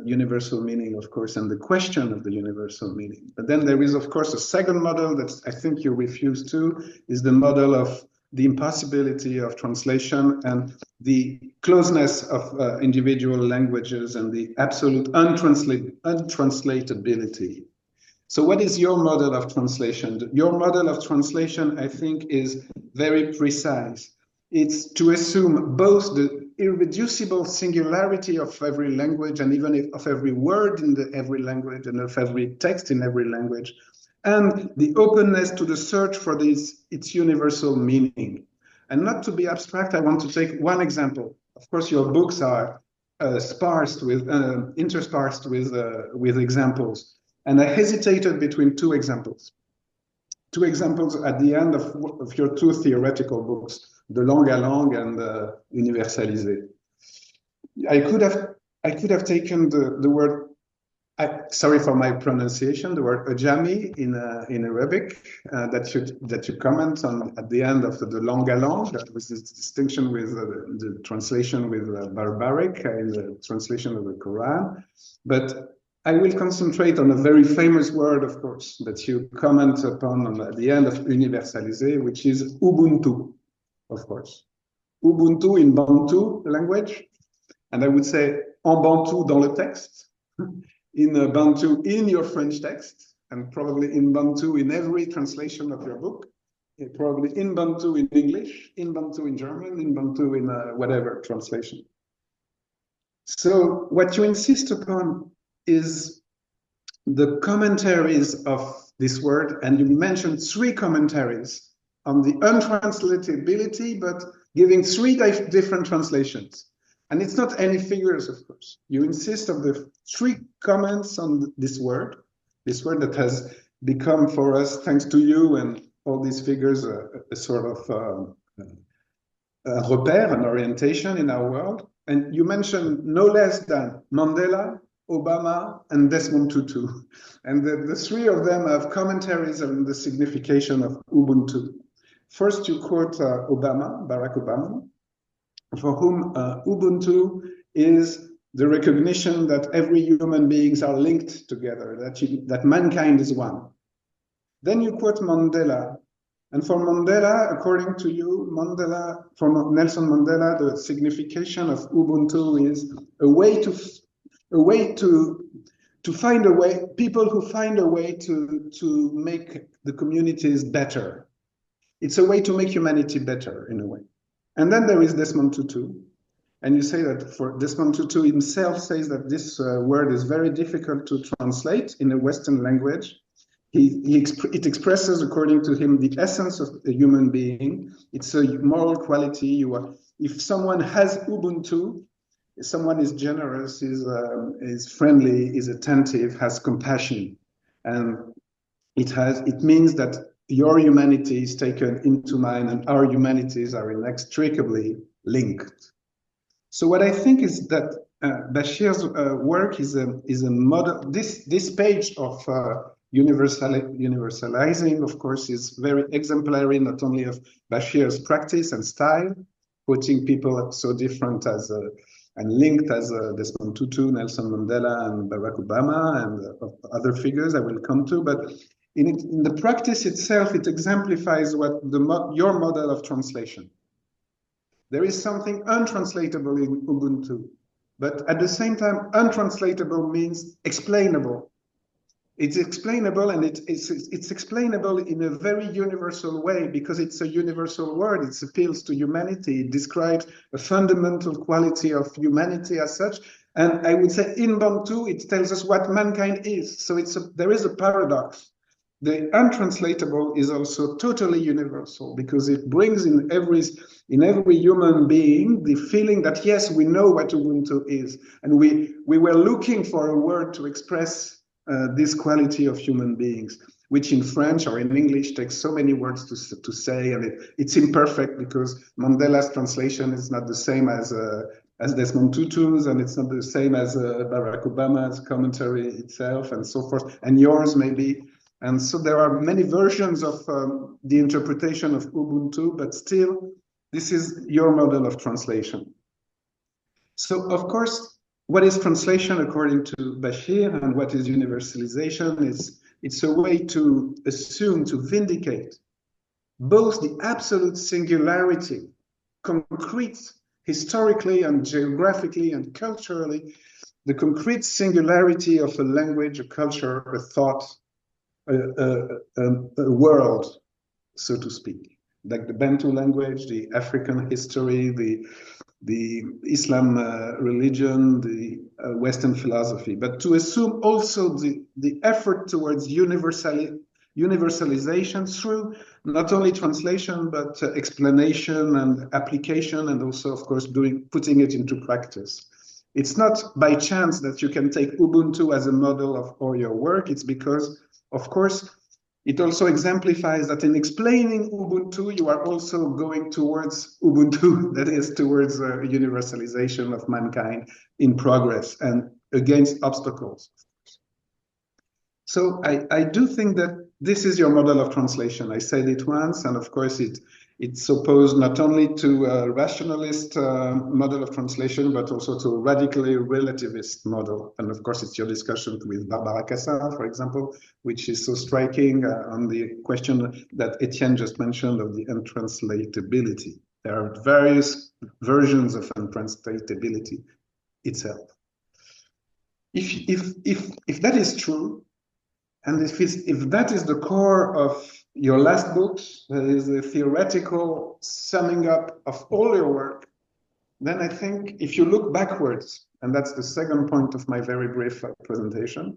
universal meaning, of course, and the question of the universal meaning. But then there is, of course, a second model that I think you refuse to, is the model of the impossibility of translation and the closeness of individual languages and the absolute untranslatability. So what is your model of translation? Your model of translation, I think, is very precise. It's to assume both the irreducible singularity of every language and even of every word in every language and of every text in every language, and the openness to the search for its universal meaning. And not to be abstract, I want to take one example. Of course, your books are interspersed with examples. And I hesitated between two examples. Two examples at the end of your two theoretical books, De Langue à Langue and Universalisé. I could have taken the word, sorry for my pronunciation, the word ajami in Arabic that you comment on at the end of the De Langue à Langue. That was this distinction with the translation with barbaric in the translation of the Quran. But I will concentrate on a very famous word, of course, that you comment upon at the end of Universalisé, which is Ubuntu, of course. Ubuntu in Bantu language, and I would say en Bantu dans le texte, in Bantu in your French text, and probably in Bantu in every translation of your book, probably in Bantu in English, in Bantu in German, in Bantu in whatever translation. So what you insist upon is the commentaries of this word, and you mentioned three commentaries on the untranslatability, but giving three different translations. And it's not any figures, of course. You insist on the three comments on this word that has become for us, thanks to you and all these figures, a sort of a repère, an orientation in our world. And you mentioned no less than Mandela, Obama, and Desmond Tutu. And the three of them have commentaries on the signification of Ubuntu. First, you quote Barack Obama, for whom Ubuntu is the recognition that every human beings are linked together, that mankind is one. Then you quote Mandela. And for Mandela, according to you, for Nelson Mandela, the signification of Ubuntu is a way to find a way, people who find a way to make the communities better. It's a way to make humanity better, in a way. And then there is Desmond Tutu. And you say that for Desmond Tutu himself says that this word is very difficult to translate in a Western language. It expresses, according to him, the essence of a human being. It's a moral quality. If someone has Ubuntu, someone is generous, is friendly, is attentive, has compassion, and it means that your humanity is taken into mine, and our humanities are inextricably linked. So what I think is that Bachir's work is a model. This page of universalizing, of course, is very exemplary not only of Bachir's practice and style, putting people so different as and linked as Desmond Tutu, Nelson Mandela, and Barack Obama, and other figures I will come to. But in the practice itself, it exemplifies what your model of translation. There is something untranslatable in Ubuntu, but at the same time, untranslatable means explainable. It's explainable, and it's explainable in a very universal way because it's a universal word. It appeals to humanity. It describes a fundamental quality of humanity as such. And I would say in Bantu, it tells us what mankind is. So there is a paradox. The untranslatable is also totally universal because it brings in every human being the feeling that, yes, we know what Ubuntu is. And we were looking for a word to express this quality of human beings, which in French or in English takes so many words to say, and it's imperfect because Mandela's translation is not the same as Desmond Tutu's, and it's not the same as Barack Obama's commentary itself, and so forth, and yours maybe. And so there are many versions of the interpretation of Ubuntu, but still, this is your model of translation. So, of course, what is translation according to Bachir and what is universalization it's a way to assume, to vindicate both the absolute singularity, concrete, historically and geographically and culturally, the concrete singularity of a language, a culture, a thought, a world, so to speak, like the Bantu language, the African history, the Islam religion, the Western philosophy, but to assume also the effort towards universalization through not only translation, but explanation and application, and also, of course, putting it into practice. It's not by chance that you can take Ubuntu as a model of all your work. It's because, of course, it also exemplifies that in explaining Ubuntu, you are also going towards Ubuntu, that is, towards universalization of mankind in progress and against obstacles. So I do think that this is your model of translation. I said it once, and of course it's opposed not only to a rationalist model of translation, but also to a radically relativist model. And of course, it's your discussion with Barbara Cassin, for example, which is so striking on the question that Etienne just mentioned of the untranslatability. There are various versions of untranslatability itself. If that is true, and if that is the core of your last books, that is a theoretical summing up of all your work, then I think if you look backwards, and that's the second point of my very brief presentation,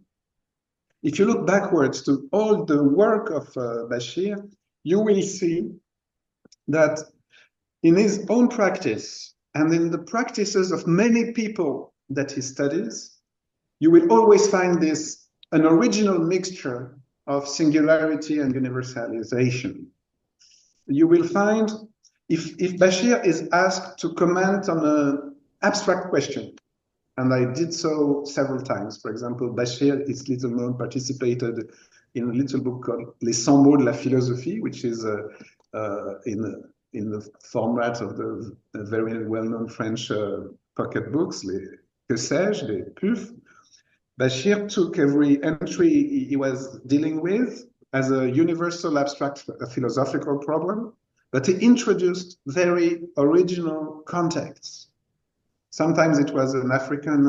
if you look backwards to all the work of Bachir, you will see that in his own practice and in the practices of many people that he studies, you will always find an original mixture of singularity and universalization. You will find, if Bachir is asked to comment on an abstract question, and I did so several times. For example, Bachir, it's little known, participated in a little book called Les 100 mots de la philosophie, which is in the format of the very well-known French pocket books, les que sais-je, les PUF. Bachir took every entry he was dealing with as a universal abstract philosophical problem, but he introduced very original contexts. Sometimes it was an African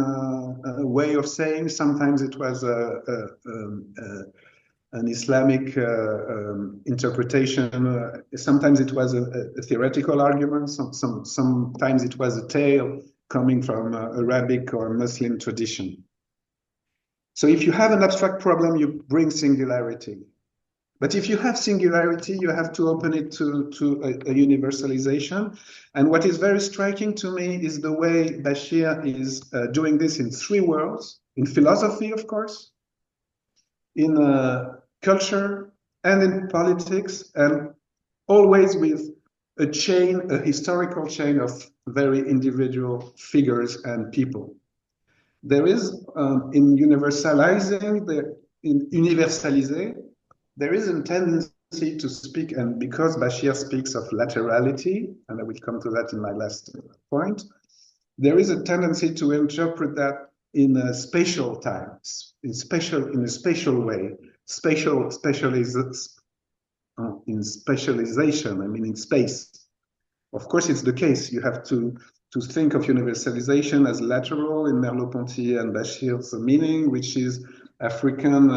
way of saying, sometimes it was an Islamic interpretation, sometimes it was a theoretical argument, sometimes it was a tale coming from Arabic or Muslim tradition. So if you have an abstract problem, you bring singularity. But if you have singularity, you have to open it to a universalization. And what is very striking to me is the way Bachir is doing this in three worlds: in philosophy, of course, in culture, and in politics, and always with a historical chain of very individual figures and people. There is, in universalizer, there is a tendency to speak, and because Bachir speaks of laterality, and I will come to that in my last point, there is a tendency to interpret that in a spatial time, in a spatial way, in specialization, I mean in space. Of course, it's the case. You have to think of universalization as lateral in Merleau-Ponty and Bachir's meaning, which is African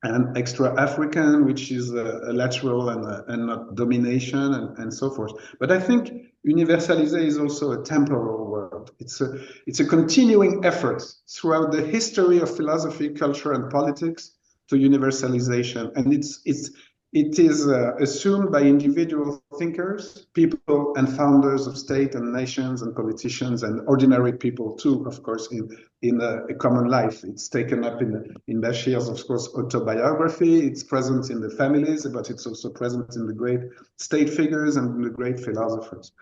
and extra-African, which is a lateral and not domination, and so forth. But I think universalization is also a temporal world. It's a continuing effort throughout the history of philosophy, culture, and politics to universalization, and it is assumed by individual thinkers, people and founders of state and nations and politicians and ordinary people too, of course, in a common life. It's taken up in Bachir's, of course, autobiography. It's present in the families, but it's also present in the great state figures and the great philosophers.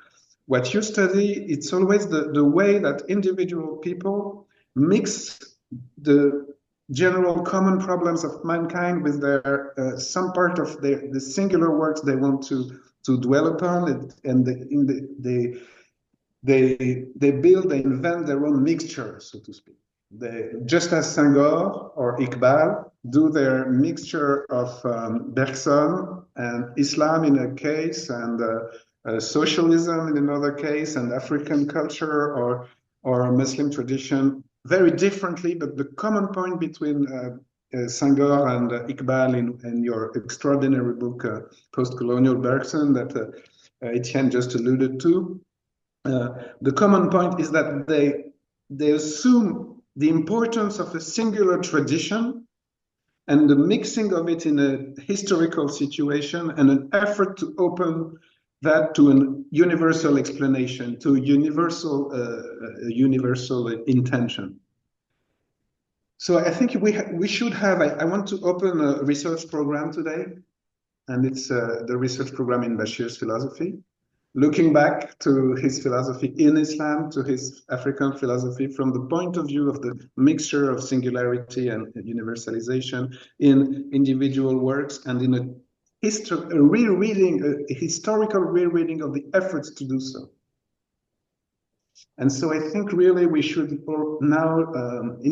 What you study, it's always the way that individual people mix the general common problems of mankind with their some part of the singular works they want to dwell upon, and they invent their own mixture, so to speak. Just as Senghor or Iqbal do their mixture of Bergson and Islam in a case, and socialism in another case, and African culture or Muslim tradition very differently, but the common point between Senghor and Iqbal in your extraordinary book, Post-Colonial Bergson, that Etienne just alluded to, the common point is that they assume the importance of a singular tradition and the mixing of it in a historical situation and an effort to open that to a universal explanation, to a universal intention. So I think we should have, I want to open a research program today, and it's the research program in Bashir's philosophy, looking back to his philosophy in Islam, to his African philosophy from the point of view of the mixture of singularity and universalization in individual works, and in a historical rereading of the efforts to do so. And so I think really we should now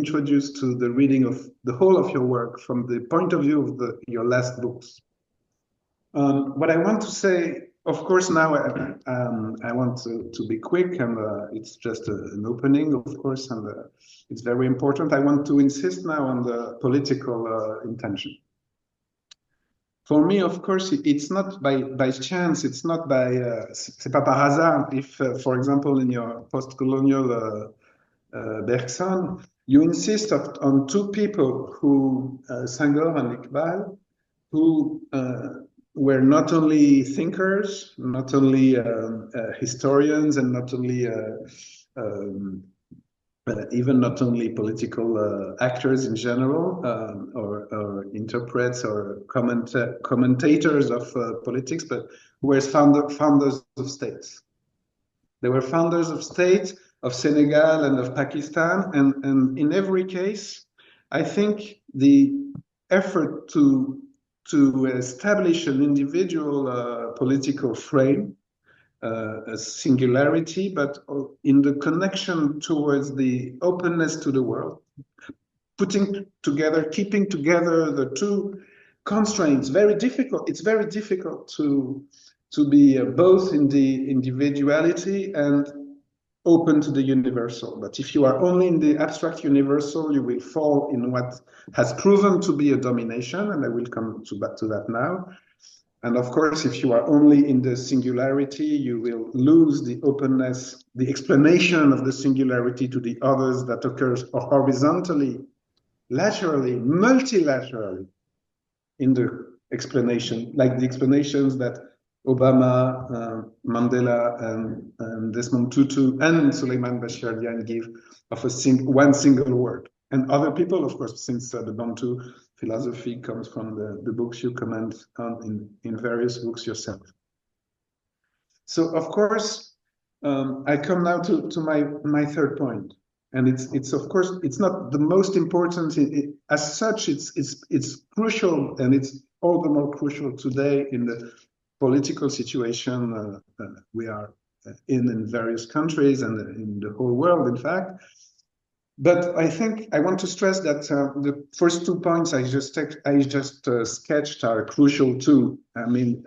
introduce to the reading of the whole of your work from the point of view of your last books. What I want to say, of course, now I want to be quick, and it's just an opening, of course, and it's very important. I want to insist now on the political intention. For me, of course, it's not by chance, it's not by, c'est pas par hasard if, for example, in your post-colonial Bergson, you insist on two people who, Senghor and Iqbal, who were not only thinkers, not only historians, and not only even not only political actors in general, or interprets or commentators of politics, but who were founders of states. They were founders of states of Senegal and of Pakistan, and in every case, I think the effort to establish an individual political frame, a singularity, but in the connection towards the openness to the world, keeping together the two constraints. Very difficult. It's very difficult to be both in the individuality and open to the universal. But if you are only in the abstract universal, you will fall in what has proven to be a domination, and I will come back to that now. And of course, if you are only in the singularity, you will lose the openness, the explanation of the singularity to the others that occurs horizontally, laterally, multilaterally in the explanation, like the explanations that Obama, Mandela, and Desmond Tutu and Souleymane Bachir Diagne give of one single word. And other people, of course, since the Bantu philosophy comes from the books you comment on in various books yourself. So, of course, I come now to my third point. And it's of course, it's not the most important as such, it's crucial, and it's all the more crucial today in the political situation we are in various countries and in the whole world, in fact. But I think I want to stress that the first 2 points I just sketched are crucial too. I mean,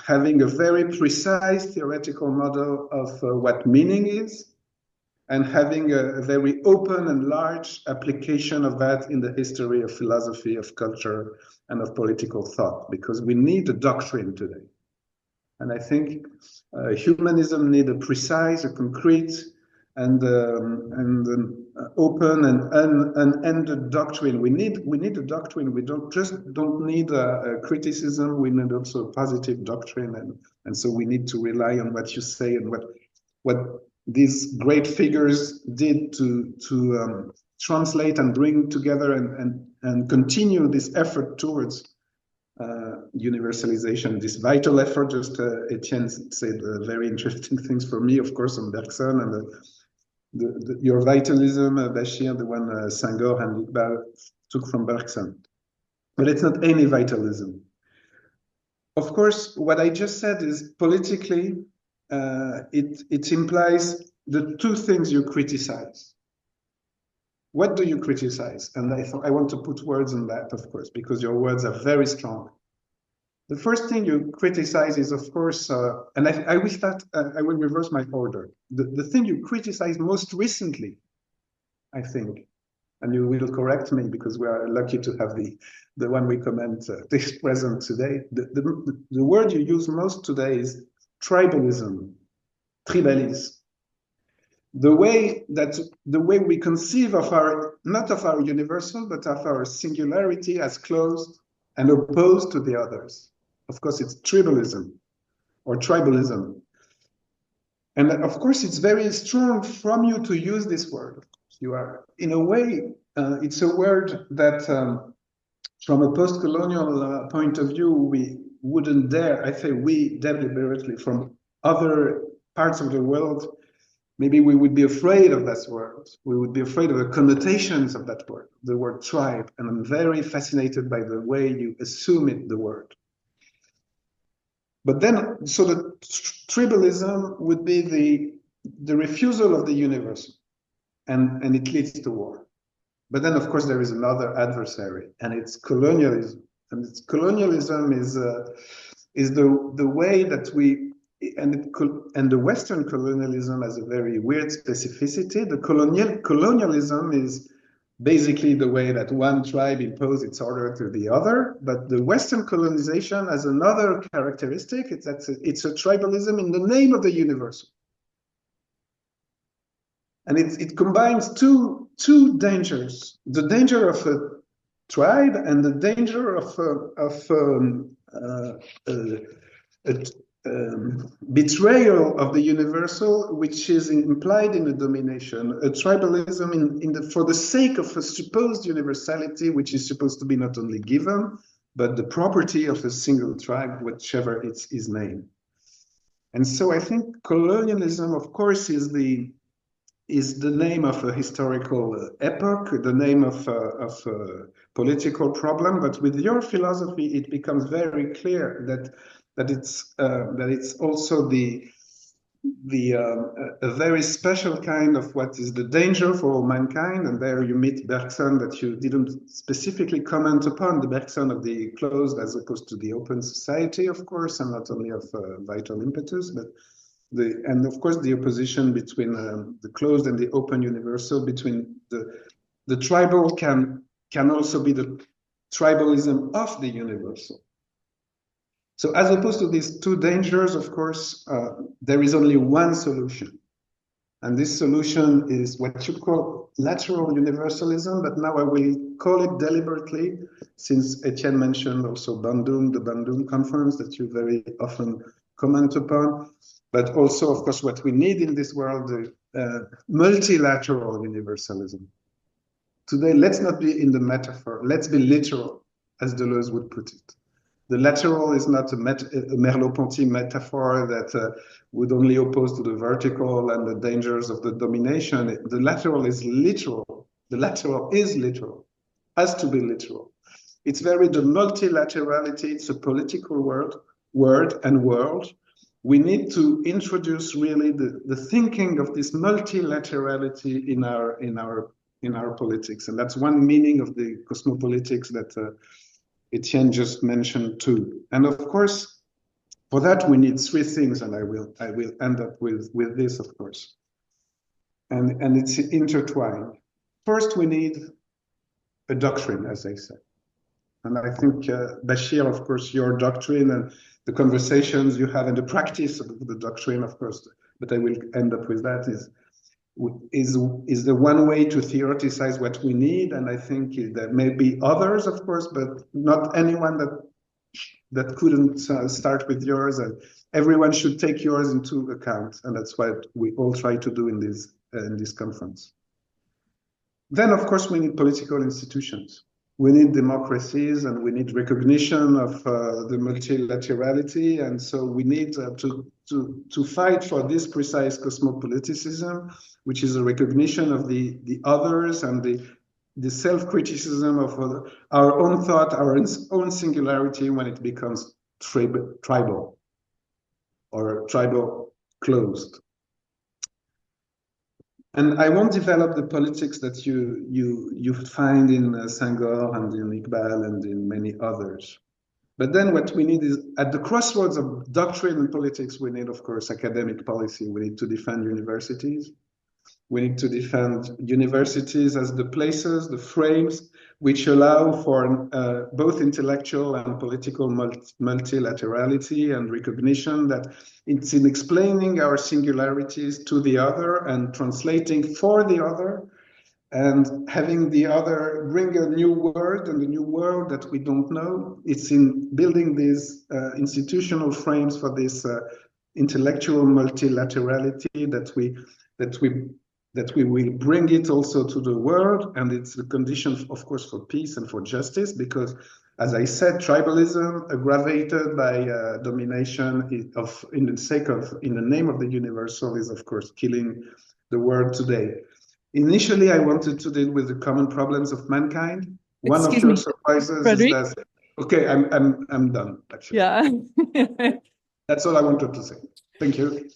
having a very precise theoretical model of what meaning is, and having a very open and large application of that in the history of philosophy, of culture, and of political thought, because we need a doctrine today. And I think humanism needs a precise, a concrete, and an open and unended doctrine. We need a doctrine. We don't need a criticism. We need also a positive doctrine, and so we need to rely on what you say and what these great figures did to translate and bring together and continue this effort towards universalization, this vital effort. Just Etienne said very interesting things for me, of course, on Bergson and your vitalism, Bashir, the one Senghor and Iqbal took from Bergson. But it's not any vitalism. Of course, what I just said is politically, it implies the two things you criticize. what do you criticize? And I thought I want to put words on that, of course, because your words are very strong. The first thing you criticize is, of course, and I will start, I will reverse my order. The thing you criticize most recently, I think, and you will correct me because we are lucky to have the one we comment this present today. The word you use most today is tribalism, tribalisme. The way we conceive of our, not of our universal, but of our singularity as closed and opposed to the others. Of course, it's tribalism or tribalism. And of course, it's very strong from you to use this word. You are, in a way, it's a word that from a post-colonial point of view, we wouldn't dare, I say we deliberately, from other parts of the world, maybe we would be afraid of that word. We would be afraid of the connotations of that word, the word tribe. And I'm very fascinated by the way you assume it, the word. But then, so the tribalism would be the refusal of the universal, and it leads to war. But then, of course, there is another adversary, and it's colonialism. And it's colonialism is the way that we, and the Western colonialism has a very weird specificity. The colonialism is basically the way that one tribe imposed its order to the other, but the Western colonization has another characteristic. It's a tribalism in the name of the universal. And it combines two dangers: the danger of a tribe and the danger of betrayal of the universal, which is implied in the domination. A tribalism for the sake of a supposed universality, which is supposed to be not only given, but the property of a single tribe, whichever it's his name. And so I think colonialism, of course, is the name of a historical epoch, the name of a political problem. But with your philosophy, it becomes very clear that it's also a very special kind of what is the danger for all mankind. And there you meet Bergson that you didn't specifically comment upon, the Bergson of the closed as opposed to the open society, of course, and not only of vital impetus, but and of course the opposition between the closed and the open universal, between the tribal can also be the tribalism of the universal. So as opposed to these two dangers, of course, there is only one solution. And this solution is what you call lateral universalism, but now I will call it deliberately, since Etienne mentioned also Bandung, the Bandung conference that you very often comment upon, but also, of course, what we need in this world, multilateral universalism. Today, let's not be in the metaphor, let's be literal, as Deleuze would put it. The lateral is not a Merleau-Ponty metaphor that would only oppose to the vertical and the dangers of the domination. The lateral is literal. The lateral is literal, has to be literal. It's very the multilaterality, it's a political word and world. We need to introduce really the thinking of this multilaterality in our politics. And that's one meaning of the cosmopolitics that Etienne just mentioned too. And of course, for that we need three things, and I will end up with this, of course. And it's intertwined. First, we need a doctrine, as I said. And I think, Bachir, of course, your doctrine and the conversations you have and the practice of the doctrine, of course, but I will end up with that, is the one way to theoreticize what we need. And I think there may be others, of course, but not anyone that couldn't start with yours, and everyone should take yours into account. And that's what we all try to do in this conference. Then, of course, we need political institutions. We need democracies, and we need recognition of the multilaterality. And so we need to fight for this precise cosmopoliticism, which is a recognition of the others and the self-criticism of our own thought, our own singularity when it becomes tribal or tribal closed. And I won't develop the politics that you find in Senghor and in Iqbal and in many others. But then what we need is, at the crossroads of doctrine and politics, we need, of course, academic policy. We need to defend universities. We need to defend universities as the places, the frames, which allow for both intellectual and political multilaterality and recognition that it's in explaining our singularities to the other and translating for the other and having the other bring a new word and a new world that we don't know. It's in building these institutional frames for this intellectual multilaterality that we will bring it also to the world. And it's the condition, of course, for peace and for justice, because, as I said, tribalism aggravated by domination in the name of the universal is, of course, killing the world today. Initially, I wanted to deal with the common problems of mankind. One of your surprises Frédéric? is that, okay, I'm done, actually. Yeah. That's all I wanted to say. Thank you.